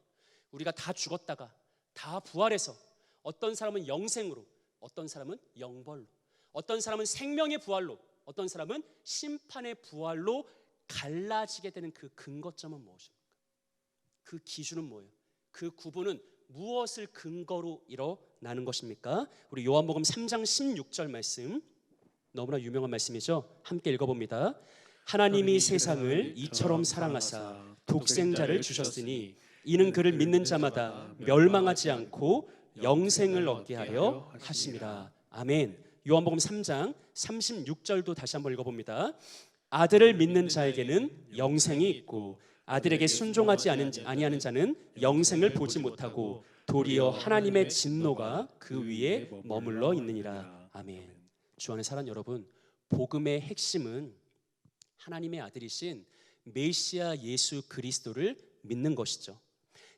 우리가 다 죽었다가 다 부활해서 어떤 사람은 영생으로, 어떤 사람은 영벌로, 어떤 사람은 생명의 부활로, 어떤 사람은 심판의 부활로 갈라지게 되는 그 근거점은 무엇입니까? 그 기준은 뭐예요? 그 구분은 무엇을 근거로 일어나는 것입니까? 우리 요한복음 3장 16절 말씀, 너무나 유명한 말씀이죠. 함께 읽어봅니다. 하나님이 세상을 이처럼 사랑하사 독생자를 주셨으니 이는 그를 믿는 자마다 멸망하지 않고 영생을 얻게 하려 하심이라. 아멘. 요한복음 3장 36절도 다시 한번 읽어봅니다. 아들을 믿는 자에게는 영생이 있고 아들에게 순종하지 아니하는 자는 영생을 보지 못하고 도리어 하나님의 진노가 그 위에 머물러 있느니라. 아멘. 주 안에 사랑하는 여러분, 복음의 핵심은 하나님의 아들이신 메시아 예수 그리스도를 믿는 것이죠.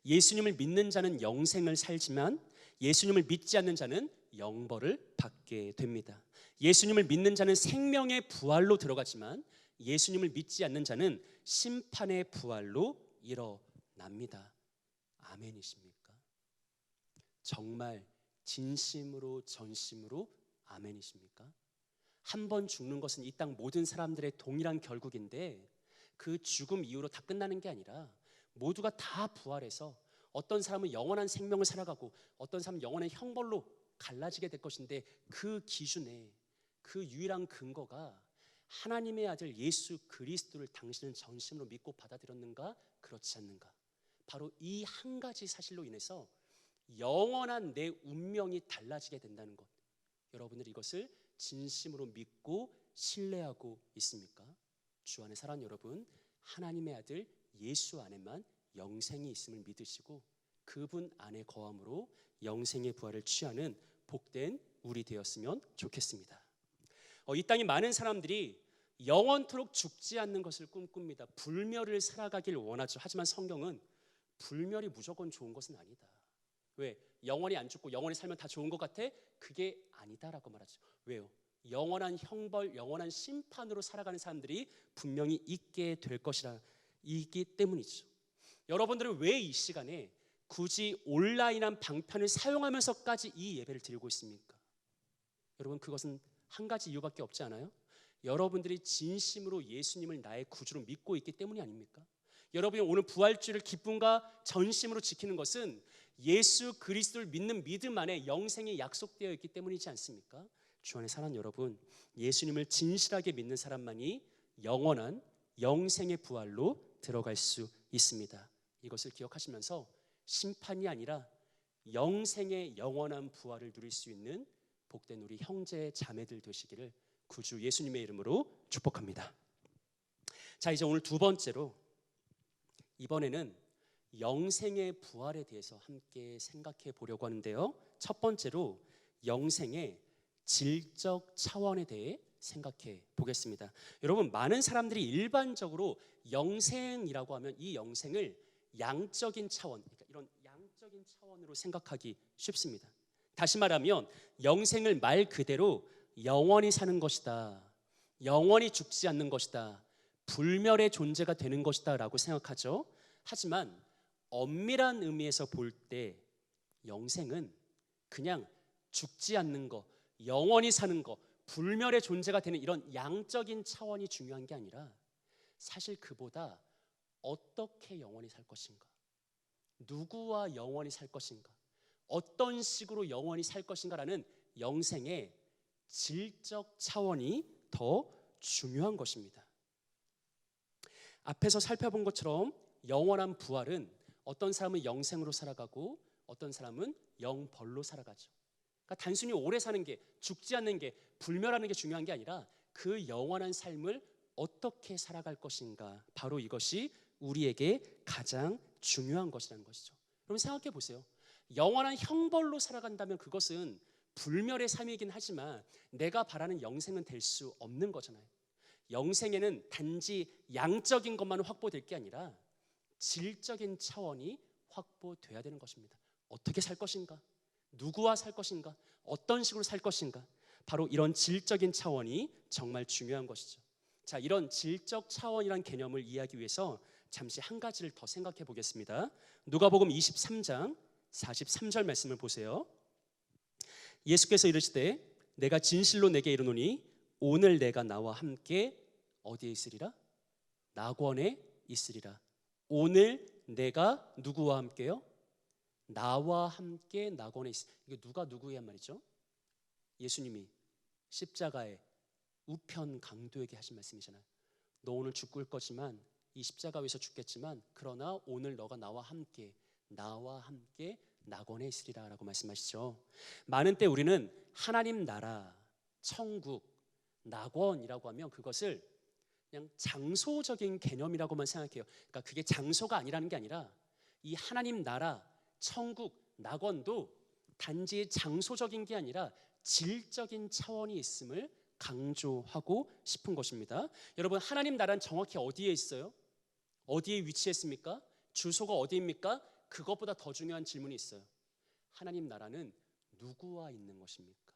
예수님을 믿는 자는 영생을 살지만 예수님을 믿지 않는 자는 영벌을 받게 됩니다. 예수님을 믿는 자는 생명의 부활로 들어가지만 예수님을 믿지 않는 자는 심판의 부활로 일어납니다. 아멘이십니까? 정말 진심으로 전심으로 아멘이십니까? 한 번 죽는 것은 이 땅 모든 사람들의 동일한 결국인데 그 죽음 이후로 다 끝나는 게 아니라 모두가 다 부활해서 어떤 사람은 영원한 생명을 살아가고 어떤 사람은 영원한 형벌로 갈라지게 될 것인데 그 기준에 그 유일한 근거가 하나님의 아들 예수 그리스도를 당신은 전심으로 믿고 받아들였는가 그렇지 않는가, 바로 이 한 가지 사실로 인해서 영원한 내 운명이 달라지게 된다는 것, 여러분들 이것을 진심으로 믿고 신뢰하고 있습니까? 주 안에 사랑하는 여러분, 하나님의 아들 예수 안에만 영생이 있음을 믿으시고 그분 안에 거함으로 영생의 부활을 취하는 복된 우리 되었으면 좋겠습니다. 이 땅에 많은 사람들이 영원토록 죽지 않는 것을 꿈꿉니다. 불멸을 살아가길 원하죠. 하지만 성경은 불멸이 무조건 좋은 것은 아니다. 왜? 영원히 안 죽고 영원히 살면 다 좋은 것 같아? 그게 아니다라고 말하죠. 왜요? 영원한 형벌, 영원한 심판으로 살아가는 사람들이 분명히 있게 될 것이라 이기 때문이죠. 여러분들은 왜 이 시간에 굳이 온라인한 방편을 사용하면서까지 이 예배를 드리고 있습니까? 여러분, 그것은 한 가지 이유밖에 없지 않아요? 여러분들이 진심으로 예수님을 나의 구주로 믿고 있기 때문이 아닙니까? 여러분이 오늘 부활주를 기쁨과 전심으로 지키는 것은 예수 그리스도를 믿는 믿음 안에 영생이 약속되어 있기 때문이지 않습니까? 주 안에 사랑하는 여러분, 예수님을 진실하게 믿는 사람만이 영원한 영생의 부활로 들어갈 수 있습니다. 이것을 기억하시면서 심판이 아니라 영생의 영원한 부활을 누릴 수 있는 복된 우리 형제 자매들 되시기를 구주 예수님의 이름으로 축복합니다. 자, 이제 오늘 두 번째로, 이번에는 영생의 부활에 대해서 함께 생각해 보려고 하는데요. 첫 번째로 영생의 질적 차원에 대해 생각해 보겠습니다. 여러분, 많은 사람들이 일반적으로 영생이라고 하면 이 영생을 양적인 차원, 그러니까 이런 양적인 차원으로 생각하기 쉽습니다. 다시 말하면 영생을 말 그대로 영원히 사는 것이다, 영원히 죽지 않는 것이다, 불멸의 존재가 되는 것이다 라고 생각하죠. 하지만 엄밀한 의미에서 볼 때 영생은 그냥 죽지 않는 것, 영원히 사는 것, 불멸의 존재가 되는 이런 양적인 차원이 중요한 게 아니라 사실 그보다 어떻게 영원히 살 것인가, 누구와 영원히 살 것인가, 어떤 식으로 영원히 살 것인가라는 영생의 질적 차원이 더 중요한 것입니다. 앞에서 살펴본 것처럼 영원한 부활은 어떤 사람은 영생으로 살아가고 어떤 사람은 영벌로 살아가죠. 그러니까 단순히 오래 사는 게, 죽지 않는 게, 불멸하는 게 중요한 게 아니라 그 영원한 삶을 어떻게 살아갈 것인가, 바로 이것이 우리에게 가장 중요한 것이라는 것이죠. 여러분 생각해 보세요. 영원한 형벌로 살아간다면 그것은 불멸의 삶이긴 하지만 내가 바라는 영생은 될 수 없는 거잖아요. 영생에는 단지 양적인 것만 확보될 게 아니라 질적인 차원이 확보돼야 되는 것입니다. 어떻게 살 것인가? 누구와 살 것인가? 어떤 식으로 살 것인가? 바로 이런 질적인 차원이 정말 중요한 것이죠. 자, 이런 질적 차원이란 개념을 이해하기 위해서 잠시 한 가지를 더 생각해 보겠습니다. 누가복음 23장 43절 말씀을 보세요. 예수께서 이르시되 내가 진실로 내게 이르노니 오늘 내가 나와 함께 어디에 있으리라? 낙원에 있으리라. 오늘 내가 누구와 함께요? 나와 함께 낙원에 있으리라. 이게 누가 누구야 말이죠? 예수님이 십자가에 우편 강도에게 하신 말씀이잖아요. 너 오늘 죽을 거지만 이 십자가 위에서 죽겠지만 그러나 오늘 너가 나와 함께 낙원에 있으리라 라고 말씀하시죠. 많은 때 우리는 하나님 나라, 천국, 낙원이라고 하면 그것을 그냥 장소적인 개념이라고만 생각해요. 그러니까 그게 장소가 아니라는 게 아니라 이 하나님 나라, 천국, 낙원도 단지 장소적인 게 아니라 질적인 차원이 있음을 강조하고 싶은 것입니다. 여러분, 하나님 나라는 정확히 어디에 있어요? 어디에 위치했습니까? 주소가 어디입니까? 그것보다 더 중요한 질문이 있어요. 하나님 나라는 누구와 있는 것입니까?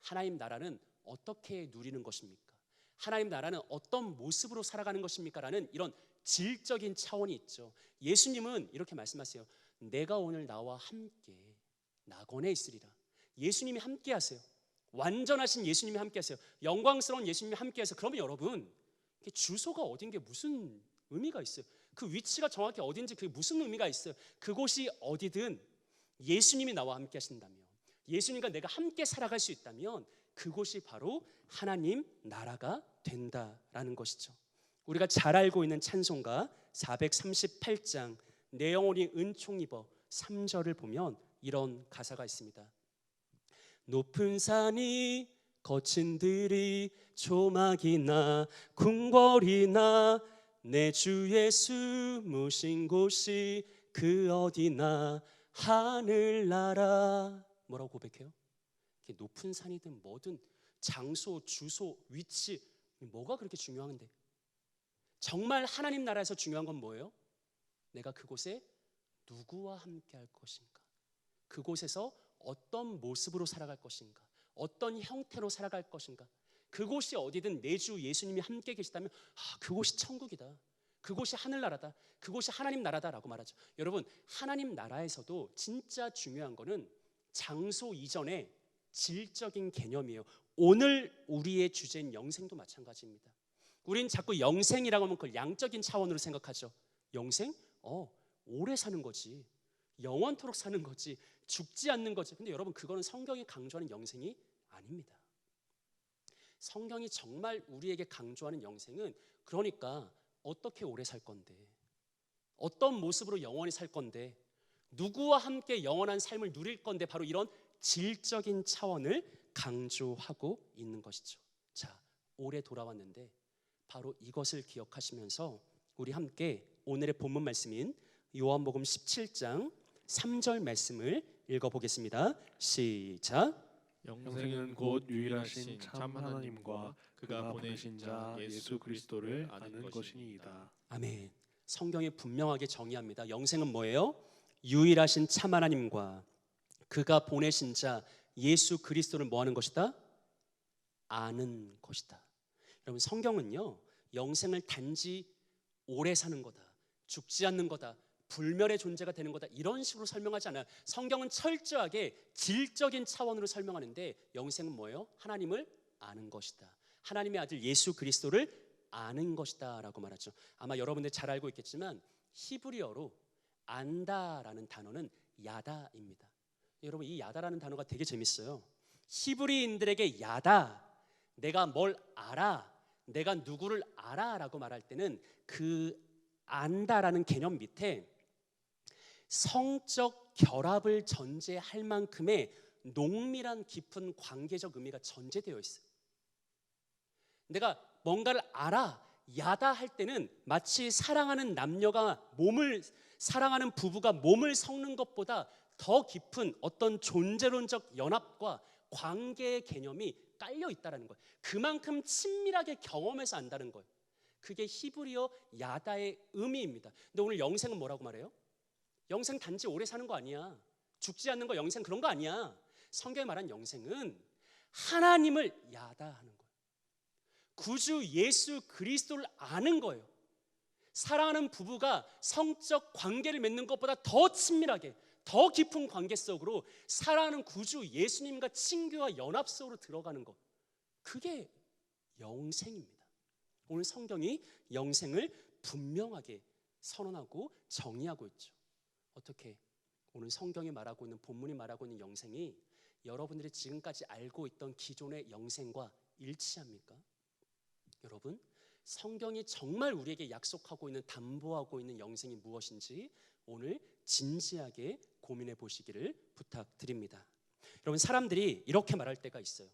하나님 나라는 어떻게 누리는 것입니까? 하나님 나라는 어떤 모습으로 살아가는 것입니까? 라는 이런 질적인 차원이 있죠. 예수님은 이렇게 말씀하세요. 내가 오늘 나와 함께 낙원에 있으리라. 예수님이 함께 하세요. 완전하신 예수님이 함께 하세요. 영광스러운 예수님이 함께 하세요. 그러면 여러분, 주소가 어딘 게 무슨 의미가 있어요? 그 위치가 정확히 어딘지 그게 무슨 의미가 있어요? 그곳이 어디든 예수님이 나와 함께 하신다면, 예수님과 내가 함께 살아갈 수 있다면 그곳이 바로 하나님 나라가 된다라는 것이죠. 우리가 잘 알고 있는 찬송가 438장 내 영혼이 은총 입어 3절을 보면 이런 가사가 있습니다. 높은 산이 거친 들이 조막이나 궁궐이나 내 주 예수 모신 곳이 그 어디나 하늘나라. 뭐라고 고백해요? 높은 산이든 뭐든 장소, 주소, 위치 뭐가 그렇게 중요한데? 정말 하나님 나라에서 중요한 건 뭐예요? 내가 그곳에 누구와 함께 할 것인가? 그곳에서 어떤 모습으로 살아갈 것인가? 어떤 형태로 살아갈 것인가? 그곳이 어디든 내 주 예수님이 함께 계시다면 그곳이 천국이다. 그곳이 하늘나라다. 그곳이 하나님 나라다라고 말하죠. 여러분, 하나님 나라에서도 진짜 중요한 거는 장소 이전에 질적인 개념이에요. 오늘 우리의 주제인 영생도 마찬가지입니다. 우린 자꾸 영생이라고 하면 그걸 양적인 차원으로 생각하죠. 영생? 오래 사는 거지. 영원토록 사는 거지. 죽지 않는 거지. 근데 여러분, 그거는 성경이 강조하는 영생이 아닙니다. 성경이 정말 우리에게 강조하는 영생은 그러니까 어떻게 오래 살 건데, 어떤 모습으로 영원히 살 건데, 누구와 함께 영원한 삶을 누릴 건데, 바로 이런 질적인 차원을 강조하고 있는 것이죠. 자, 올해 돌아왔는데 바로 이것을 기억하시면서 우리 함께 오늘의 본문 말씀인 요한복음 17장 3절 말씀을 읽어보겠습니다. 시작. 영생은 곧 유일하신 참 하나님과 그가 보내신 자 예수 그리스도를 아는 것이니이다. 아멘. 성경이 분명하게 정의합니다. 영생은 뭐예요? 유일하신 참 하나님과 그가 보내신 자 예수 그리스도를 뭐 하는 것이다? 아는 것이다. 여러분, 성경은요, 영생을 단지 오래 사는 거다, 죽지 않는 거다, 불멸의 존재가 되는 거다, 이런 식으로 설명하지 않아요. 성경은 철저하게 질적인 차원으로 설명하는데, 영생은 뭐예요? 하나님을 아는 것이다. 하나님의 아들 예수 그리스도를 아는 것이다 라고 말하죠. 아마 여러분들 잘 알고 있겠지만 히브리어로 안다라는 단어는 야다입니다. 여러분, 이 야다라는 단어가 되게 재밌어요. 히브리인들에게 야다, 내가 뭘 알아, 내가 누구를 알아 라고 말할 때는 그 안다라는 개념 밑에 성적 결합을 전제할 만큼의 농밀한 깊은 관계적 의미가 전제되어 있어요. 내가 뭔가를 알아, 야다 할 때는 마치 사랑하는 남녀가 사랑하는 부부가 몸을 섞는 것보다 더 깊은 어떤 존재론적 연합과 관계의 개념이 깔려 있다라는 거예요. 그만큼 친밀하게 경험해서 안다는 거예요. 그게 히브리어 야다의 의미입니다. 근데 오늘 영생은 뭐라고 말해요? 영생 단지 오래 사는 거 아니야. 죽지 않는 거 영생 그런 거 아니야. 성경에 말한 영생은 하나님을 야다하는 거예요. 구주 예수 그리스도를 아는 거예요. 사랑하는 부부가 성적 관계를 맺는 것보다 더 친밀하게, 더 깊은 관계 속으로 사랑하는 구주 예수님과 친교와 연합 속으로 들어가는 것, 그게 영생입니다. 오늘 성경이 영생을 분명하게 선언하고 정의하고 있죠. 어떻게? 오늘 성경이 말하고 있는, 본문이 말하고 있는 영생이 여러분들이 지금까지 알고 있던 기존의 영생과 일치합니까? 여러분, 성경이 정말 우리에게 약속하고 있는, 담보하고 있는 영생이 무엇인지 오늘 진지하게 고민해 보시기를 부탁드립니다. 여러분, 사람들이 이렇게 말할 때가 있어요.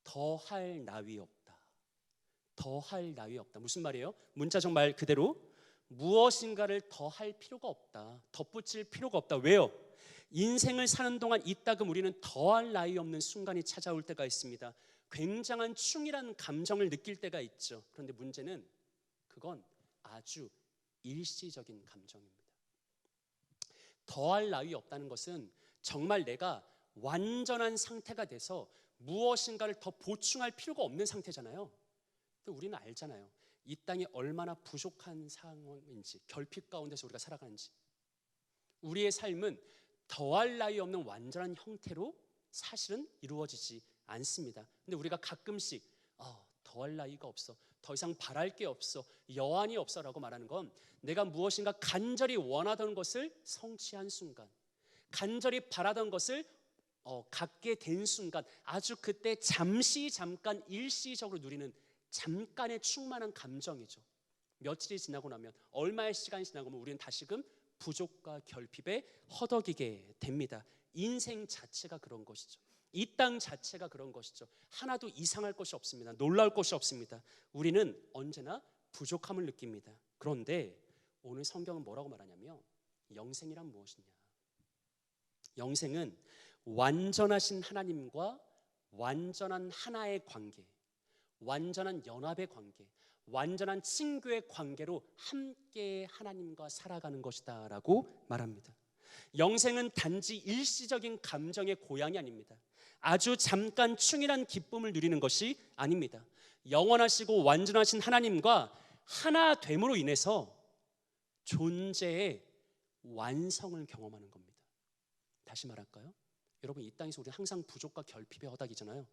더할 나위 없다. 더할 나위 없다. 무슨 말이에요? 문자적 말 그대로 무엇인가를 더할 필요가 없다. 덧붙일 필요가 없다. 왜요? 인생을 사는 동안 이따금 우리는 더할 나위 없는 순간이 찾아올 때가 있습니다. 굉장한 충이라는 감정을 느낄 때가 있죠. 그런데 문제는 그건 아주 일시적인 감정입니다. 더할 나위 없다는 것은 정말 내가 완전한 상태가 돼서 무엇인가를 더 보충할 필요가 없는 상태잖아요. 근데 우리는 알잖아요. 이 땅이 얼마나 부족한 상황인지, 결핍 가운데서 우리가 살아가는지. 우리의 삶은 더할 나위 없는 완전한 형태로 사실은 이루어지지 않습니다. 근데 우리가 가끔씩 더할 나위가 없어, 더 이상 바랄 게 없어, 여한이 없어라고 말하는 건 내가 무엇인가 간절히 원하던 것을 성취한 순간, 간절히 바라던 것을 갖게 된 순간, 아주 그때 잠깐 일시적으로 누리는 잠깐의 충만한 감정이죠. 며칠이 지나고 나면, 얼마의 시간이 지나고 나면 우리는 다시금 부족과 결핍에 허덕이게 됩니다. 인생 자체가 그런 것이죠. 이 땅 자체가 그런 것이죠. 하나도 이상할 것이 없습니다. 놀라울 것이 없습니다. 우리는 언제나 부족함을 느낍니다. 그런데 오늘 성경은 뭐라고 말하냐면, 영생이란 무엇이냐? 영생은 완전하신 하나님과 완전한 하나의 관계, 완전한 연합의 관계, 완전한 친교의 관계로 함께 하나님과 살아가는 것이다 라고 말합니다. 영생은 단지 일시적인 감정의 고향이 아닙니다. 아주 잠깐 충일한 기쁨을 누리는 것이 아닙니다. 영원하시고 완전하신 하나님과 하나 됨으로 인해서 존재의 완성을 경험하는 겁니다. 다시 말할까요? 여러분, 이 땅에서 우리는 항상 부족과 결핍에 허덕이잖아요.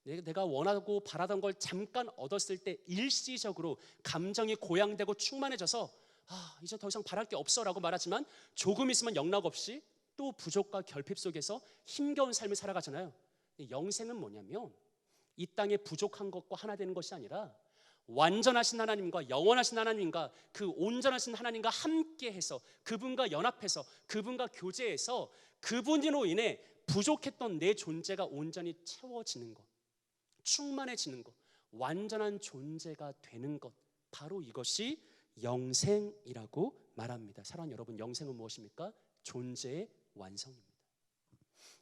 내가 원하고 바라던 걸 잠깐 얻었을 때 일시적으로 감정이 고양되고 충만해져서 이제 더 이상 바랄 게 없어 라고 말하지만, 조금 있으면 영락없이 또 부족과 결핍 속에서 힘겨운 삶을 살아가잖아요. 영생은 뭐냐면, 이 땅에 부족한 것과 하나 되는 것이 아니라 완전하신 하나님과 영원하신 하나님과 그 온전하신 하나님과 함께해서, 그분과 연합해서, 그분과 교제해서 그분으로 인해 부족했던 내 존재가 온전히 채워지는 것, 충만해지는 것, 완전한 존재가 되는 것, 바로 이것이 영생이라고 말합니다. 사랑하는 여러분, 영생은 무엇입니까? 존재의 완성입니다.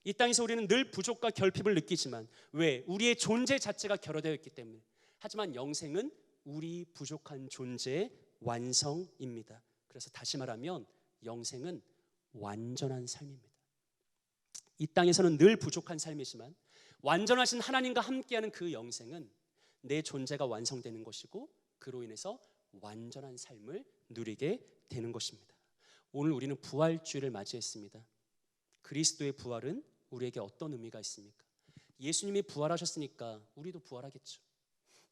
이 땅에서 우리는 늘 부족과 결핍을 느끼지만, 왜? 우리의 존재 자체가 결여되어 있기 때문에. 하지만 영생은 우리 부족한 존재의 완성입니다. 그래서 다시 말하면 영생은 완전한 삶입니다. 이 땅에서는 늘 부족한 삶이지만 완전하신 하나님과 함께하는 그 영생은 내 존재가 완성되는 것이고, 그로 인해서 완전한 삶을 누리게 되는 것입니다. 오늘 우리는 부활주일을 맞이했습니다. 그리스도의 부활은 우리에게 어떤 의미가 있습니까? 예수님이 부활하셨으니까 우리도 부활하겠죠.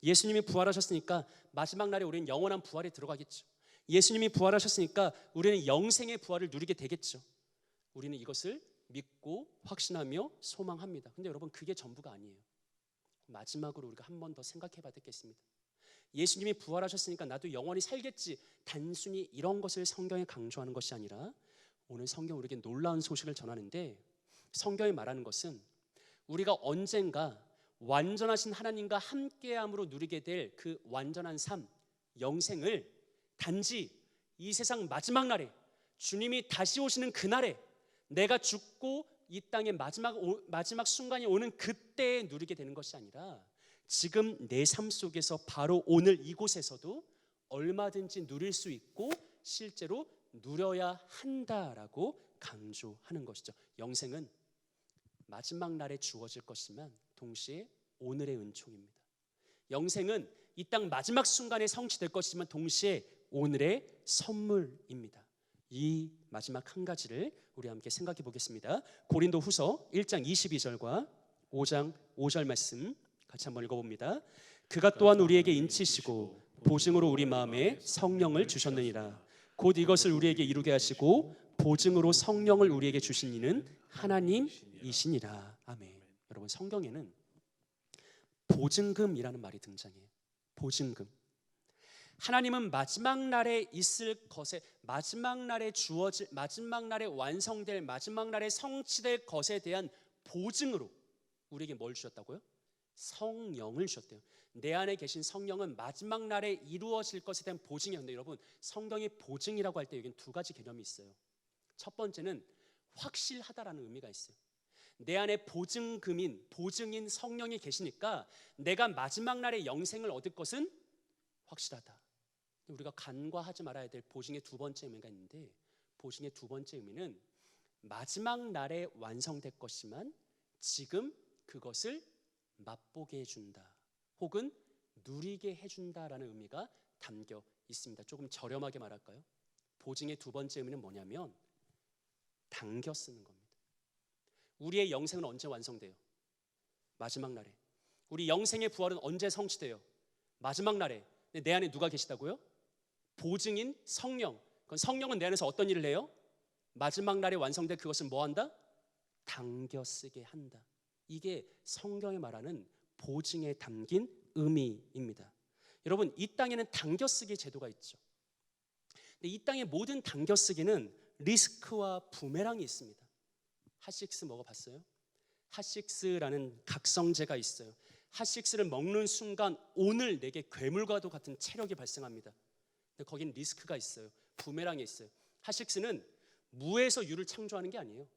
예수님이 부활하셨으니까 마지막 날에 우리는 영원한 부활에 들어가겠죠. 예수님이 부활하셨으니까 우리는 영생의 부활을 누리게 되겠죠. 우리는 이것을 믿고 확신하며 소망합니다. 근데 여러분, 그게 전부가 아니에요. 마지막으로 우리가 한 번 더 생각해 봐야 되겠습니다. 예수님이 부활하셨으니까 나도 영원히 살겠지, 단순히 이런 것을 성경에 강조하는 것이 아니라, 오늘 성경 우리에게 놀라운 소식을 전하는데, 성경이 말하는 것은 우리가 언젠가 완전하신 하나님과 함께함으로 누리게 될 그 완전한 삶, 영생을 단지 이 세상 마지막 날에, 주님이 다시 오시는 그날에, 내가 죽고 이 땅의 마지막 순간이 오는 그때에 누리게 되는 것이 아니라 지금 내 삶 속에서 바로 오늘 이곳에서도 얼마든지 누릴 수 있고 실제로 누려야 한다라고 강조하는 것이죠. 영생은 마지막 날에 주어질 것이지만 동시에 오늘의 은총입니다. 영생은 이 땅 마지막 순간에 성취될 것이지만 동시에 오늘의 선물입니다. 이 마지막 한 가지를 우리 함께 생각해 보겠습니다. 고린도후서 1장 22절과 5장 5절 말씀 같이 한번 읽어봅니다. 그가 또한 우리에게 인치시고 보증으로 우리 마음에 성령을 주셨느니라. 곧 이것을 우리에게 이루게 하시고 보증으로 성령을 우리에게 주신 이는 하나님이시니라. 아멘. 여러분, 성경에는 보증금이라는 말이 등장해요. 보증금. 하나님은 마지막 날에 있을 것에, 마지막 날에 주어질, 마지막 날에 완성될, 마지막 날에 성취될 것에 대한 보증으로 우리에게 뭘 주셨다고요? 성령을 주셨대요. 내 안에 계신 성령은 마지막 날에 이루어질 것에 대한 보증이에요. 근데 여러분, 성경의 보증이라고 할 때 여기는 두 가지 개념이 있어요. 첫 번째는 확실하다라는 의미가 있어요. 내 안에 보증인 성령이 계시니까 내가 마지막 날에 영생을 얻을 것은 확실하다. 우리가 간과하지 말아야 될 보증의 두 번째 의미가 있는데, 보증의 두 번째 의미는 마지막 날에 완성될 것이지만 지금 그것을 맛보게 해준다, 혹은 누리게 해준다라는 의미가 담겨 있습니다. 조금 저렴하게 말할까요? 보증의 두 번째 의미는 뭐냐면 당겨 쓰는 겁니다. 우리의 영생은 언제 완성돼요? 마지막 날에. 우리 영생의 부활은 언제 성취돼요? 마지막 날에. 근데 내 안에 누가 계시다고요? 보증인 성령. 그럼 성령은 내 안에서 어떤 일을 해요? 마지막 날에 완성될 그것을 뭐 한다? 당겨 쓰게 한다. 이게 성경이 말하는 보증에 담긴 의미입니다. 여러분, 이 땅에는 당겨쓰기 제도가 있죠. 근데 이 땅의 모든 당겨쓰기는 리스크와 부메랑이 있습니다. 핫식스 먹어봤어요? 핫식스라는 각성제가 있어요. 핫식스를 먹는 순간 오늘 내게 괴물과도 같은 체력이 발생합니다. 근데 거긴 리스크가 있어요. 부메랑이 있어요. 핫식스는 무에서 유를 창조하는 게 아니에요.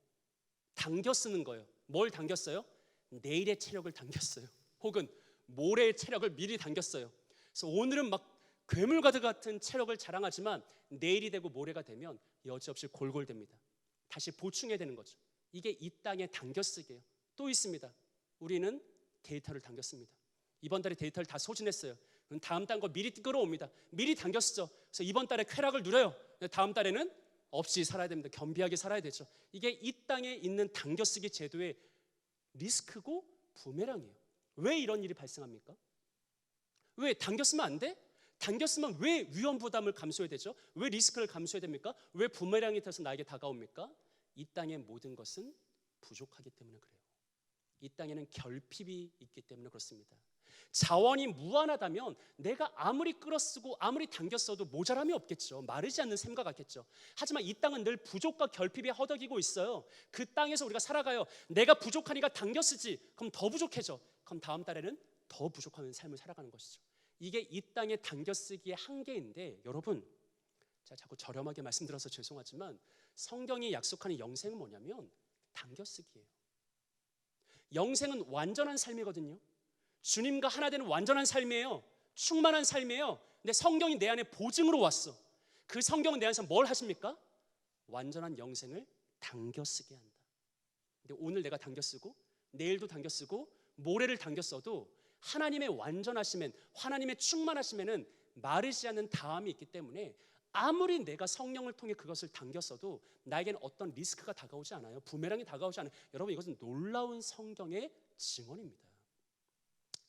당겨 쓰는 거예요. 뭘 당겼어요? 내일의 체력을 당겼어요. 혹은 모레의 체력을 미리 당겼어요. 그래서 오늘은 막 괴물과 같은 체력을 자랑하지만 내일이 되고 모레가 되면 여지없이 골골됩니다. 다시 보충해야 되는 거죠. 이게 이 땅의 당겨쓰기예요. 또 있습니다. 우리는 데이터를 당겼습니다. 이번 달에 데이터를 다 소진했어요. 그럼 다음 달 거 미리 끌어옵니다. 미리 당겼죠. 그래서 이번 달에 쾌락을 누려요. 다음 달에는 없이 살아야 됩니다. 겸비하게 살아야 되죠. 이게 이 땅에 있는 당겨쓰기 제도의 리스크고 부메랑이에요. 왜 이런 일이 발생합니까? 왜 당겼으면 안 돼? 당겼으면 왜 위험 부담을 감수해야 되죠? 왜 리스크를 감수해야 됩니까? 왜 부메랑이 돼서 나에게 다가옵니까? 이 땅의 모든 것은 부족하기 때문에 그래요. 이 땅에는 결핍이 있기 때문에 그렇습니다. 자원이 무한하다면 내가 아무리 끌어쓰고 아무리 당겼어도 모자람이 없겠죠. 마르지 않는 샘과 같겠죠. 하지만 이 땅은 늘 부족과 결핍에 허덕이고 있어요. 그 땅에서 우리가 살아가요. 내가 부족하니까 당겨쓰지. 그럼 더 부족해져. 그럼 다음 달에는 더 부족한 삶을 살아가는 것이죠. 이게 이 땅의 당겨쓰기의 한계인데, 여러분, 제가 자꾸 저렴하게 말씀드려서 죄송하지만 성경이 약속하는 영생은 뭐냐면 당겨쓰기예요. 영생은 완전한 삶이거든요. 주님과 하나 되는 완전한 삶이에요. 충만한 삶이에요. 근데 성경이 내 안에 보증으로 왔어. 그 성경은 내 안에서 뭘 하십니까? 완전한 영생을 당겨쓰게 한다. 근데 오늘 내가 당겨쓰고 내일도 당겨쓰고 모레를 당겼어도 하나님의 완전하심엔, 하나님의 충만하심에는 마르지 않는 다함이 있기 때문에 아무리 내가 성령을 통해 그것을 당겼어도 나에게는 어떤 리스크가 다가오지 않아요. 부메랑이 다가오지 않아요. 여러분, 이것은 놀라운 성경의 증언입니다.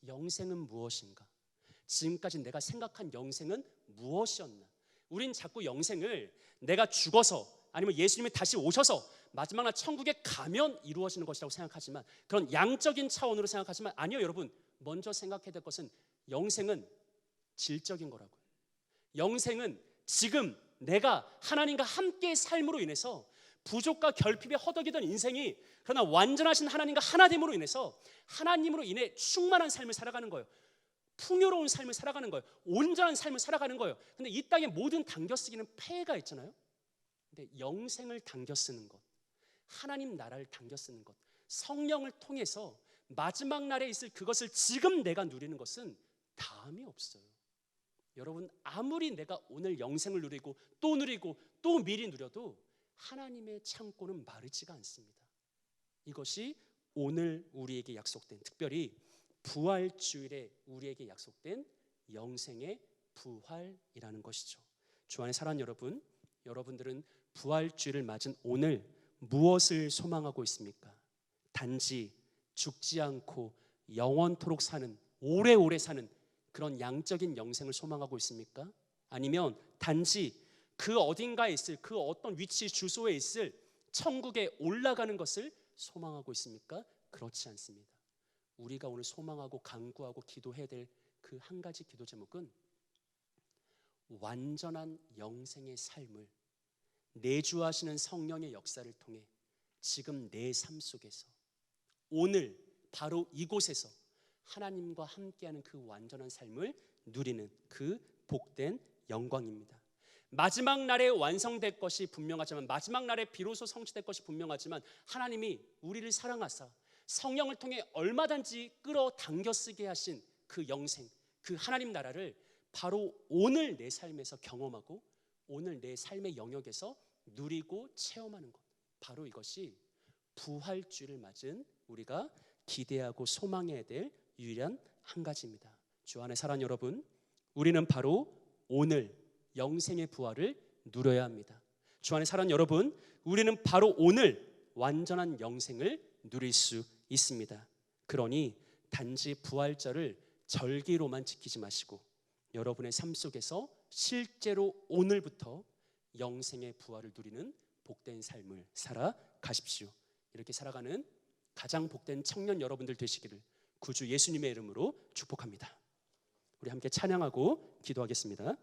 영생은 무엇인가? 지금까지 내가 생각한 영생은 무엇이었나? 우린 자꾸 영생을 내가 죽어서 아니면 예수님이 다시 오셔서 마지막 날 천국에 가면 이루어지는 것이라고 생각하지만, 그런 양적인 차원으로 생각하지만 아니요. 여러분, 먼저 생각해야 될 것은 영생은 질적인 거라고요. 영생은 지금 내가 하나님과 함께 삶으로 인해서 부족과 결핍에 허덕이던 인생이 그러나 완전하신 하나님과 하나됨으로 인해서 하나님으로 인해 충만한 삶을 살아가는 거예요. 풍요로운 삶을 살아가는 거예요. 온전한 삶을 살아가는 거예요. 근데 이 땅의 모든 당겨쓰기는 폐해가 있잖아요. 근데 영생을 당겨쓰는 것, 하나님 나라를 당겨 쓰는 것, 성령을 통해서 마지막 날에 있을 그것을 지금 내가 누리는 것은 다음이 없어요. 여러분, 아무리 내가 오늘 영생을 누리고 또 미리 누려도 하나님의 창고는 마르지가 않습니다. 이것이 오늘 우리에게 약속된, 특별히 부활주일에 우리에게 약속된 영생의 부활이라는 것이죠. 주 안에 사랑하는 여러분, 여러분들은 부활주일을 맞은 오늘 무엇을 소망하고 있습니까? 단지 죽지 않고 영원토록 사는, 오래오래 사는 그런 양적인 영생을 소망하고 있습니까? 아니면 단지 그 어딘가에 있을, 그 어떤 위치 주소에 있을 천국에 올라가는 것을 소망하고 있습니까? 그렇지 않습니다. 우리가 오늘 소망하고 간구하고 기도해야 될 그 한 가지 기도 제목은 완전한 영생의 삶을 내주하시는 성령의 역사를 통해 지금 내 삶 속에서 오늘 바로 이곳에서 하나님과 함께하는 그 완전한 삶을 누리는 그 복된 영광입니다. 마지막 날에 완성될 것이 분명하지만, 마지막 날에 비로소 성취될 것이 분명하지만, 하나님이 우리를 사랑하사 성령을 통해 얼마든지 끌어당겨 쓰게 하신 그 영생, 그 하나님 나라를 바로 오늘 내 삶에서 경험하고 오늘 내 삶의 영역에서 누리고 체험하는 것, 바로 이것이 부활주일을 맞은 우리가 기대하고 소망해야 될 유일한 한 가지입니다. 주 안에 사랑하는 여러분, 우리는 바로 오늘 영생의 부활을 누려야 합니다. 주 안에 사랑하는 여러분, 우리는 바로 오늘 완전한 영생을 누릴 수 있습니다. 그러니 단지 부활절을 절기로만 지키지 마시고 여러분의 삶 속에서 실제로 오늘부터 영생의 부활을 누리는 복된 삶을 살아가십시오. 이렇게 살아가는 가장 복된 청년 여러분들 되시기를 구주 예수님의 이름으로 축복합니다. 우리 함께 찬양하고 기도하겠습니다.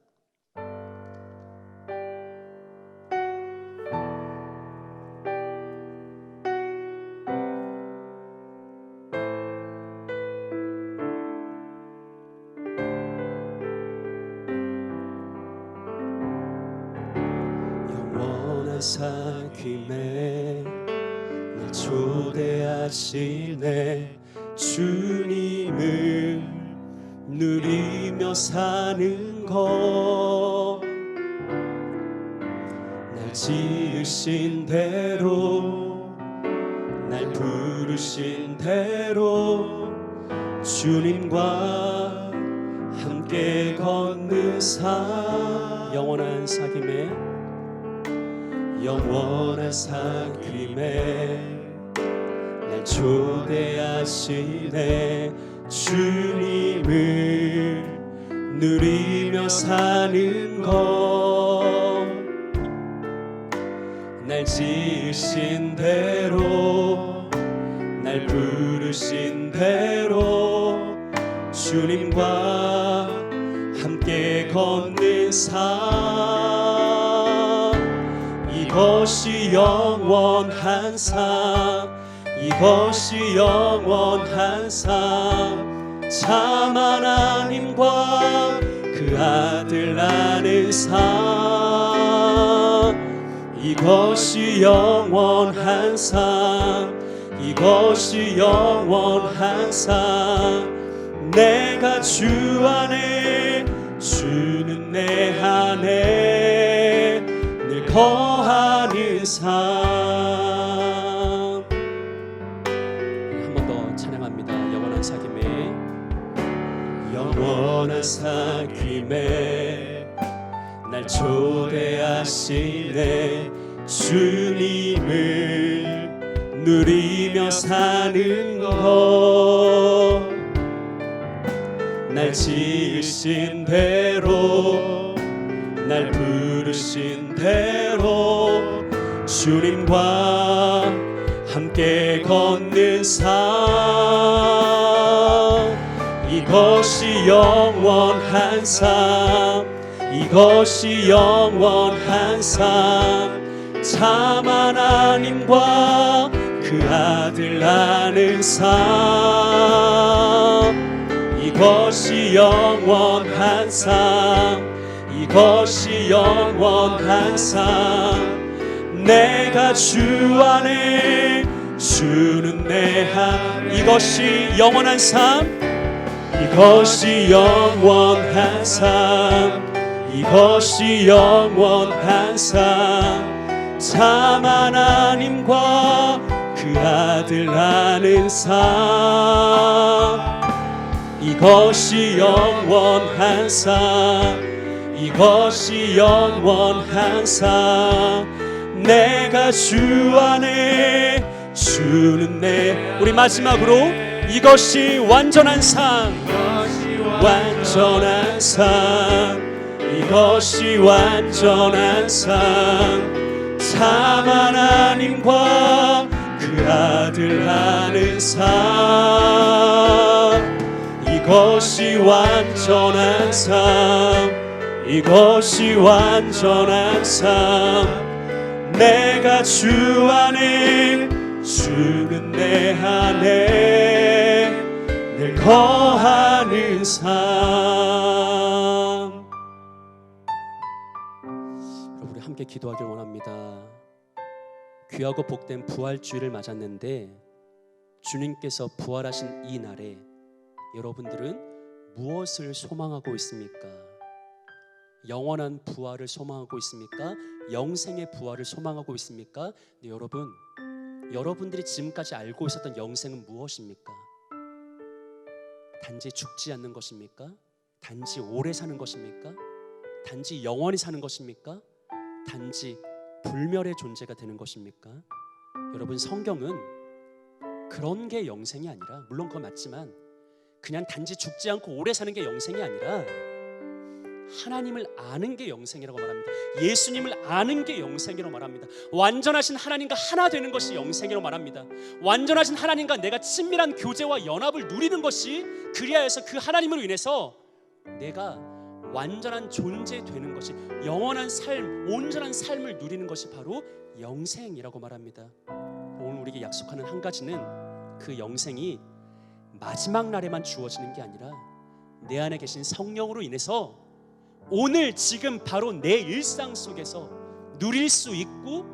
영원한 사귐에 날 초대하시네. 주님을 누리며 사는 것, 날 지으신 대로, 날 부르신 대로 주님과 함께 걷는 삶. 영원한 사귐에, 영원한 사귐에 날 초대하시네. 주님을 누리며 사는 것, 날 지으신 대로, 날 부르신 대로 주님과 함께 걷는 삶. 이것이 영원한 삶, 이것이 영원한 삶. 참 하나님과 그 아들 아는 삶. 이것이 영원한 삶, 이것이 영원한 삶. 내가 주 안에, 주는 내 안에 늘 거하는 삶. 한 번 더 찬양합니다. 영원한 사귐에, 영원한 사귐에 날 초대하시네. 주님을 누리며 사는 것, 날 지으신 대로, 날 부르신 대로 주님과 함께 걷는 삶. 이것이 영원한 삶, 이것이 영원한 삶. 참 하나님과 그 아들 아는 삶. 이것이 영원한 삶, 이것이 영원한 삶. 내가 주 안에 주는 내 한 이것이 영원한 삶 이것이 영원한 삶 이것이 영원한 삶 참 하나님과 그 아들 아는 삶 이것이 영원한 삶 이것이 영원한 삶 내가 주 안에 주는 내 우리 마지막으로 이것이 완전한 삶 완전한 삶 이것이 완전한 삶 참 하나님과 그 아들 아는 삶 이것이 완전한 삶 이것이 완전한 삶 내가 주 안에 주는 내 안에 늘 거하는 삶 우리 함께 기도하길 원합니다. 귀하고 복된 부활주일을 맞았는데 주님께서 부활하신 이 날에 여러분들은 무엇을 소망하고 있습니까? 영원한 부활을 소망하고 있습니까? 영생의 부활을 소망하고 있습니까? 네, 여러분들이 지금까지 알고 있었던 영생은 무엇입니까? 단지 죽지 않는 것입니까? 단지 오래 사는 것입니까? 단지 영원히 사는 것입니까? 단지 불멸의 존재가 되는 것입니까? 여러분 성경은 그런 게 영생이 아니라 물론 그건 맞지만 그냥 단지 죽지 않고 오래 사는 게 영생이 아니라 하나님을 아는 게 영생이라고 말합니다. 예수님을 아는 게 영생이라고 말합니다. 완전하신 하나님과 하나 되는 것이 영생이라고 말합니다. 완전하신 하나님과 내가 친밀한 교제와 연합을 누리는 것이 그리하여서 그 하나님으로 인해서 내가 완전한 존재 되는 것이 영원한 삶, 온전한 삶을 누리는 것이 바로 영생이라고 말합니다. 오늘 우리에게 약속하는 한 가지는 그 영생이 마지막 날에만 주어지는 게 아니라 내 안에 계신 성령으로 인해서 오늘 지금 바로 내 일상 속에서 누릴 수 있고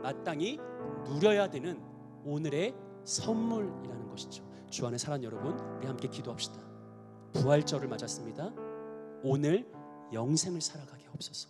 마땅히 누려야 되는 오늘의 선물이라는 것이죠. 주 안에 사랑하는 여러분, 우리 함께 기도합시다. 부활절을 맞았습니다. 오늘 영생을 살아가게 하옵소서.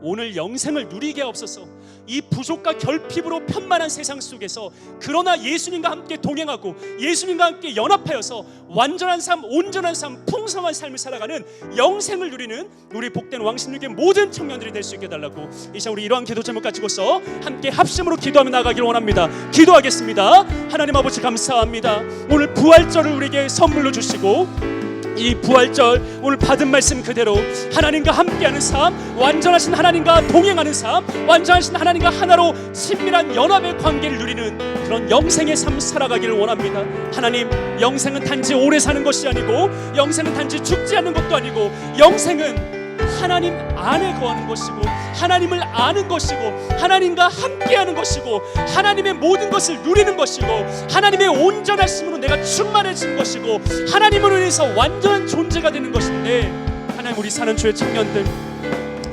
오늘 영생을 누리게 하옵소서. 이 부족과 결핍으로 편만한 세상 속에서 그러나 예수님과 함께 동행하고 예수님과 함께 연합하여서 완전한 삶, 온전한 삶, 풍성한 삶을 살아가는 영생을 누리는 우리 복된 왕신육의 모든 청년들이 될 수 있게 해달라고 이 시간 우리 이러한 기도 제목 가지고서 함께 합심으로 기도하며 나가기를 원합니다. 기도하겠습니다. 하나님 아버지 감사합니다. 오늘 부활절을 우리에게 선물로 주시고 이 부활절 오늘 받은 말씀 그대로 하나님과 함께하는 삶, 완전하신 하나님과 동행하는 삶, 완전하신 하나님과 하나로 친밀한 연합의 관계를 누리는 그런 영생의 삶 살아가기를 원합니다. 하나님, 영생은 단지 오래 사는 것이 아니고 영생은 단지 죽지 않는 것도 아니고 영생은 하나님 안에 거하는 것이고 하나님을 아는 것이고 하나님과 함께하는 것이고 하나님의 모든 것을 누리는 것이고 하나님의 온전하심으로 내가 충만해진 것이고 하나님으로 인해서 완전한 존재가 되는 것인데 하나님, 우리 사는 주의 청년들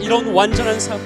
이런 완전한 삶,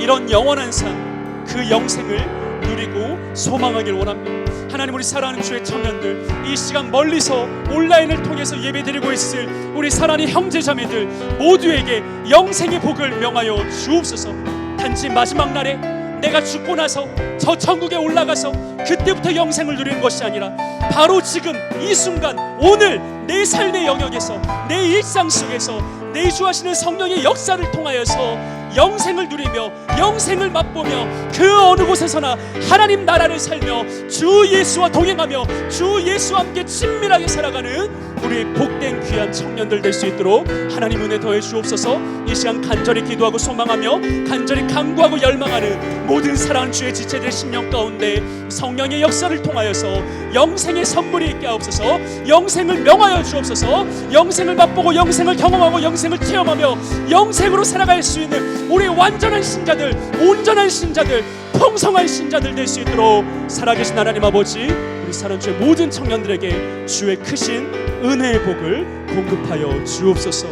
이런 영원한 삶, 그 영생을 누리고 소망하길 원합니다. 하나님, 우리 사랑하는 주의 청년들 이 시간 멀리서 온라인을 통해서 예배드리고 있을 우리 사랑하는 형제자매들 모두에게 영생의 복을 명하여 주옵소서. 단지 마지막 날에 내가 죽고 나서 저 천국에 올라가서 그때부터 영생을 누리는 것이 아니라 바로 지금 이 순간 오늘 내 삶의 영역에서 내 일상 속에서 내주하시는 성령의 역사를 통하여서 영생을 누리며 영생을 맛보며 그 어느 곳에서나 하나님 나라를 살며 주 예수와 동행하며 주 예수와 함께 친밀하게 살아가는 우리 복된 귀한 청년들 될 수 있도록 하나님 은혜 더해 주옵소서. 이 시간 간절히 기도하고 소망하며 간절히 간구하고 열망하는 모든 사랑하는 주의 지체들의 심령 가운데 성령의 역사를 통하여서 영생의 선물이 있게 하옵소서. 영생을 명하여 주옵소서. 영생을 맛보고 영생을 경험하고 영생을 체험하며 영생으로 살아갈 수 있는 우리 완전한 신자들, 온전한 신자들, 풍성한 신자들 될 수 있도록 살아계신 하나님 아버지, 우리 사는 주의 모든 청년들에게 주의 크신 은혜의 복을 공급하여 주옵소서.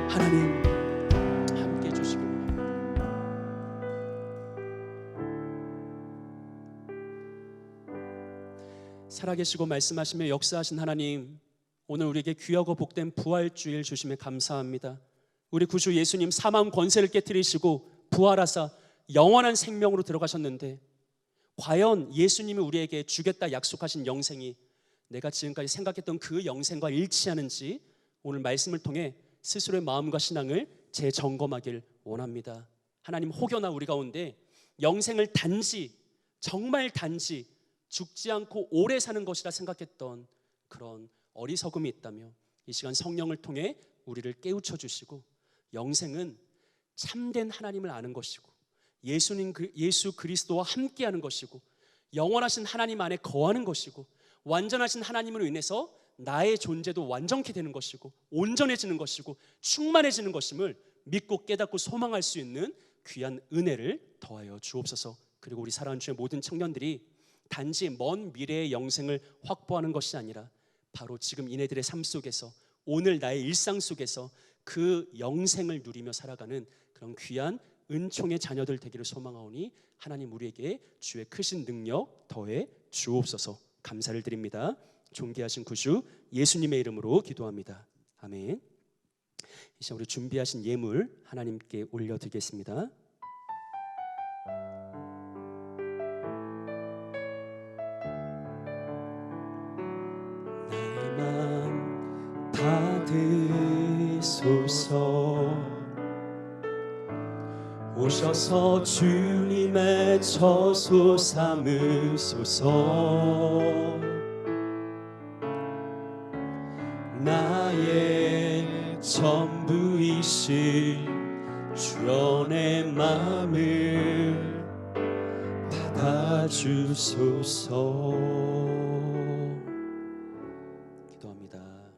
하나님 함께 해주시기 바랍니다. 살아계시고 말씀하시며 역사하신 하나님, 오늘 우리에게 귀하고 복된 부활주일 주심에 감사합니다. 우리 구주 예수님 사망 권세를 깨뜨리시고 부활하사 영원한 생명으로 들어가셨는데, 과연 예수님이 우리에게 주겠다 약속하신 영생이 내가 지금까지 생각했던 그 영생과 일치하는지 오늘 말씀을 통해 스스로의 마음과 신앙을 재점검하길 원합니다. 하나님, 혹여나 우리 가운데 영생을 단지, 정말 단지 죽지 않고 오래 사는 것이라 생각했던 그런 어리석음이 있다며 이 시간 성령을 통해 우리를 깨우쳐 주시고, 영생은 참된 하나님을 아는 것이고 예수 그리스도와 함께하는 것이고 영원하신 하나님 안에 거하는 것이고 완전하신 하나님으로 인해서 나의 존재도 완전케 되는 것이고 온전해지는 것이고 충만해지는 것임을 믿고 깨닫고 소망할 수 있는 귀한 은혜를 더하여 주옵소서. 그리고 우리 사랑하는 주의 모든 청년들이 단지 먼 미래의 영생을 확보하는 것이 아니라 바로 지금 이네들의 삶 속에서, 오늘 나의 일상 속에서 그 영생을 누리며 살아가는 그런 귀한 은총의 자녀들 되기를 소망하오니 하나님 우리에게 주의 크신 능력 더해 주옵소서. 감사를 드립니다. 존귀하신 구주 예수님의 이름으로 기도합니다. 아멘. 이제 우리 준비하신 예물 하나님께 올려드리겠습니다. 나의 맘 받으소서. 오셔서 주님의 처소 삼으소서. 나의 전부이신 주여 내 맘을 받아주소서. 기도합니다.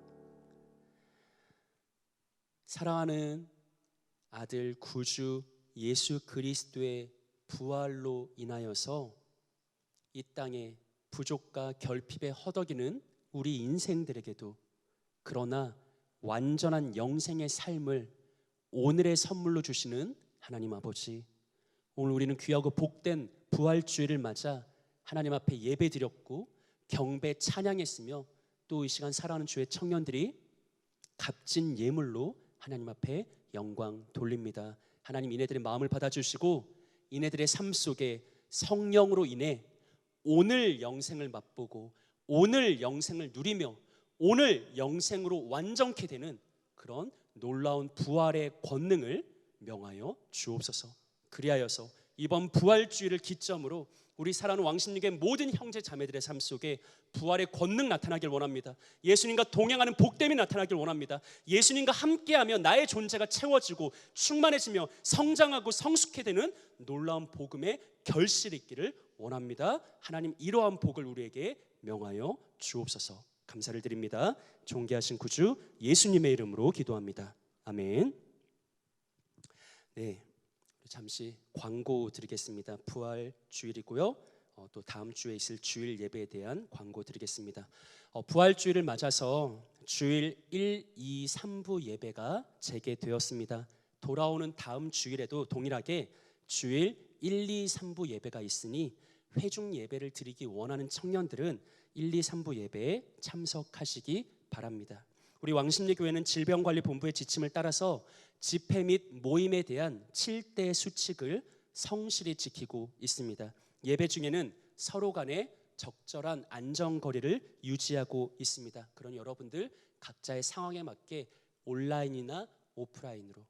사랑하는 아들 구주 예수 그리스도의 부활로 인하여서 이 땅에 부족과 결핍에 허덕이는 우리 인생들에게도, 그러나 완전한 영생의 삶을 오늘의 선물로 주시는 하나님 아버지, 오늘 우리는 귀하고 복된 부활주일을 맞아 하나님 앞에 예배드렸고 경배 찬양했으며, 또 이 시간 살아가는 주의 청년들이 값진 예물로 하나님 앞에 영광 돌립니다. 하나님, 이네들의 마음을 받아주시고 이네들의 삶 속에 성령으로 인해 오늘 영생을 맛보고 오늘 영생을 누리며 오늘 영생으로 완전케 되는 그런 놀라운 부활의 권능을 명하여 주옵소서. 그리하여서 이번 부활주의를 기점으로 우리 사랑하는 왕십리교의 모든 형제 자매들의 삶 속에 부활의 권능 나타나길 원합니다. 예수님과 동행하는 복됨이 나타나길 원합니다. 예수님과 함께하며 나의 존재가 채워지고 충만해지며 성장하고 성숙해 되는 놀라운 복음의 결실이 있기를 원합니다. 하나님, 이러한 복을 우리에게 명하여 주옵소서. 감사를 드립니다. 존귀하신 구주 예수님의 이름으로 기도합니다. 아멘. 네, 잠시 광고 드리겠습니다. 부활 주일이고요. 또 다음 주에 있을 주일 예배에 대한 광고 드리겠습니다. 부활 주일을 맞아서 주일 1, 2, 3부 예배가 재개되었습니다. 돌아오는 다음 주일에도 동일하게 주일 1, 2, 3부 예배가 있으니 회중 예배를 드리기 원하는 청년들은 1, 2, 3부 예배에 참석하시기 바랍니다. 우리 왕십리교회는 질병관리본부의 지침을 따라서 집회 및 모임에 대한 7대 수칙을 성실히 지키고 있습니다. 예배 중에는 서로 간에 적절한 안전거리를 유지하고 있습니다. 그러니 여러분들 각자의 상황에 맞게 온라인이나 오프라인으로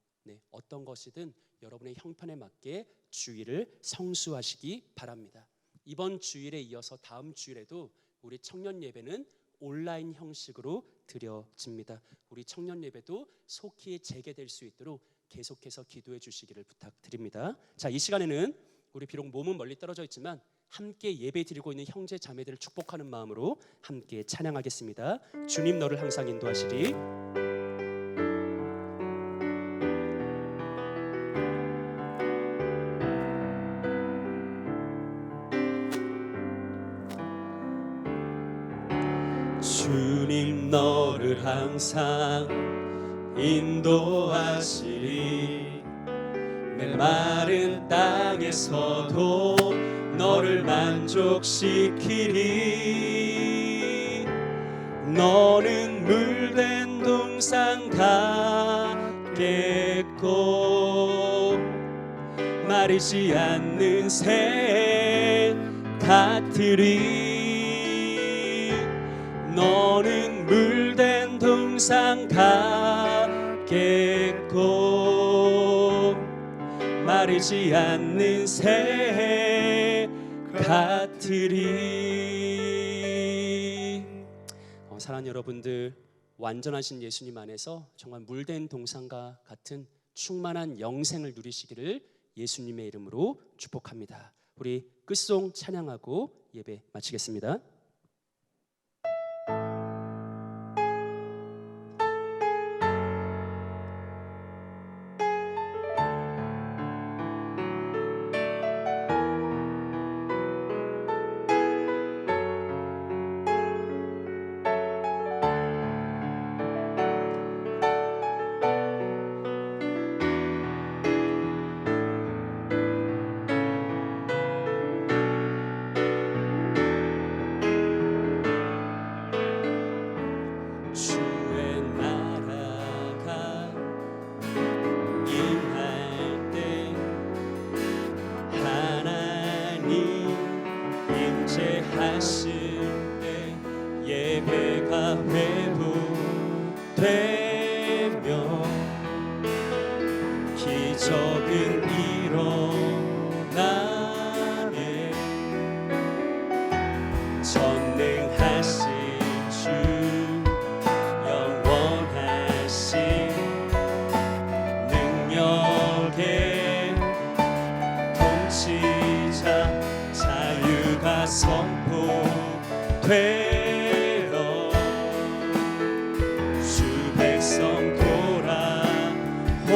어떤 것이든 여러분의 형편에 맞게 주일을 성수하시기 바랍니다. 이번 주일에 이어서 다음 주일에도 우리 청년 예배는 온라인 형식으로 드려집니다. 우리 청년 예배도 속히 재개될 수 있도록 계속해서 기도해 주시기를 부탁드립니다. 자, 이 시간에는 우리 비록 몸은 멀리 떨어져 있지만 함께 예배 드리고 있는 형제 자매들을 축복하는 마음으로 함께 찬양하겠습니다. 주님 너를 항상 인도하시리. 주님 너를 항상 인도하시리. 메마른 땅에서도 너를 만족시키리. 너는 물된 동상 같겠고 마르지 않는 새 같으리. 너는 물된 동상 같겠고 마르지 않는 새 같으리. 사랑하는 여러분들, 완전하신 예수님 안에서 정말 물된 동상과 같은 충만한 영생을 누리시기를 예수님의 이름으로 축복합니다. 우리 끝송 찬양하고 예배 마치겠습니다. 주의 나라가 임할 때 하나님 임재하실 때 예배가 회복되며 기적은 일어나네. 전능하신 주 영원하신 능력의 통치자 자유가 선포되어 주 백성 돌아오네.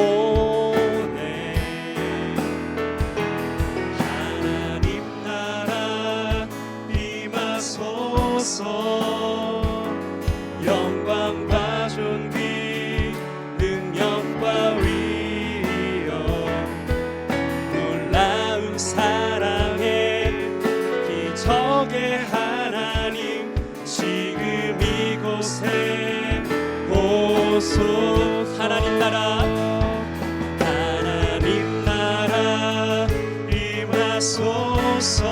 하나님 나라 임하소서. 영광과 존귀 능력과 위엄 놀라운 사랑의 기적의 하나님 지금 이곳에 오소. 하나님 나라 임하소서.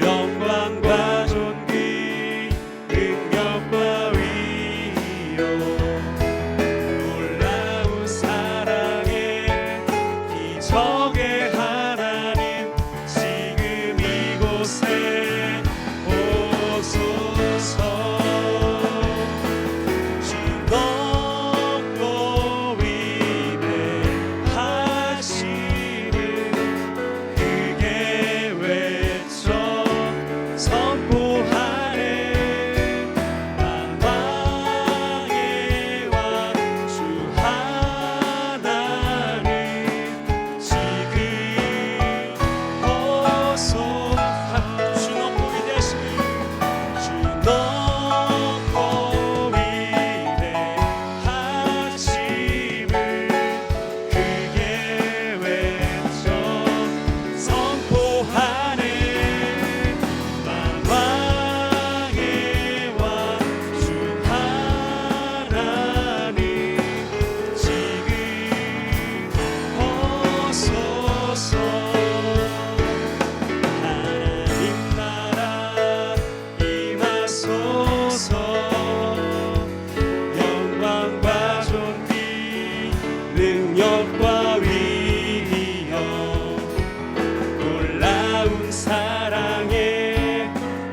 영광과 존귀 능력과 위엄 놀라운 사랑의 기적의 하나님 지금 이곳에 오소서. 주 높고 위대하시는 크게 외쳐 선포하네. 만왕의 왕 주 하나님 지금 오소. 주 높고 위대하시는 주 높고 위대하심을 크게 외쳐 선포하네. 만왕의 왕 주 하나님 지금 오소서. 하나님 나라 임하소서. 영광과 존귀 능력과 위엄 놀라운 사랑의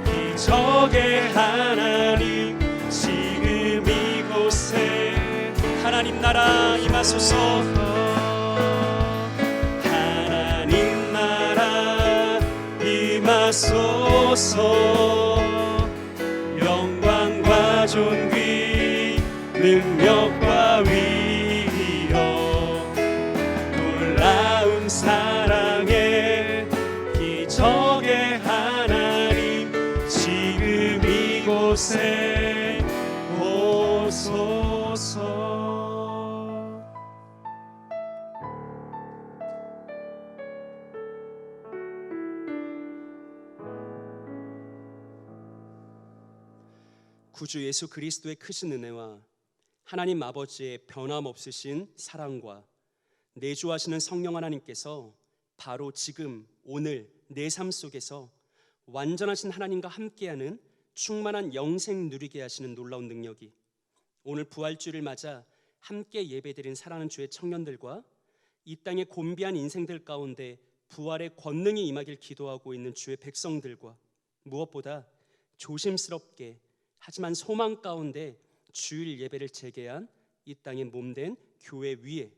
기적의 하나님 지금 이곳에. 하나님 나라 임하소서. 하나님 나라 임하소서. 영광과 존귀 능력과 위엄 놀라운 사랑의 기적의 하나님 지금 이곳에 오소서. 구주 예수 그리스도의 크신 은혜와 하나님 아버지의 변함없으신 사랑과 내주하시는 성령 하나님께서 바로 지금 오늘 내 삶 속에서 완전하신 하나님과 함께하는 충만한 영생 누리게 하시는 놀라운 능력이 오늘 부활주를 맞아 함께 예배드린 사랑하는 주의 청년들과 이 땅의 곤비한 인생들 가운데 부활의 권능이 임하길 기도하고 있는 주의 백성들과 무엇보다 조심스럽게 하지만 소망 가운데 주일 예배를 재개한 이 땅의 몸된 교회 위에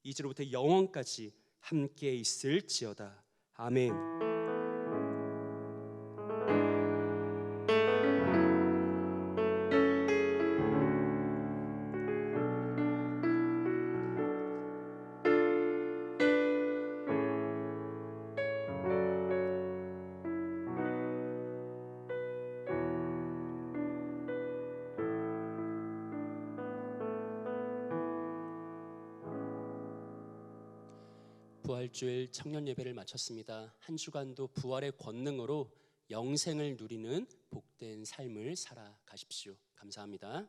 이제로부터 영원까지 함께 있을지어다. 아멘. 부활주일 청년 예배를 마쳤습니다. 한 주간도 부활의 권능으로 영생을 누리는 복된 삶을 살아가십시오. 감사합니다.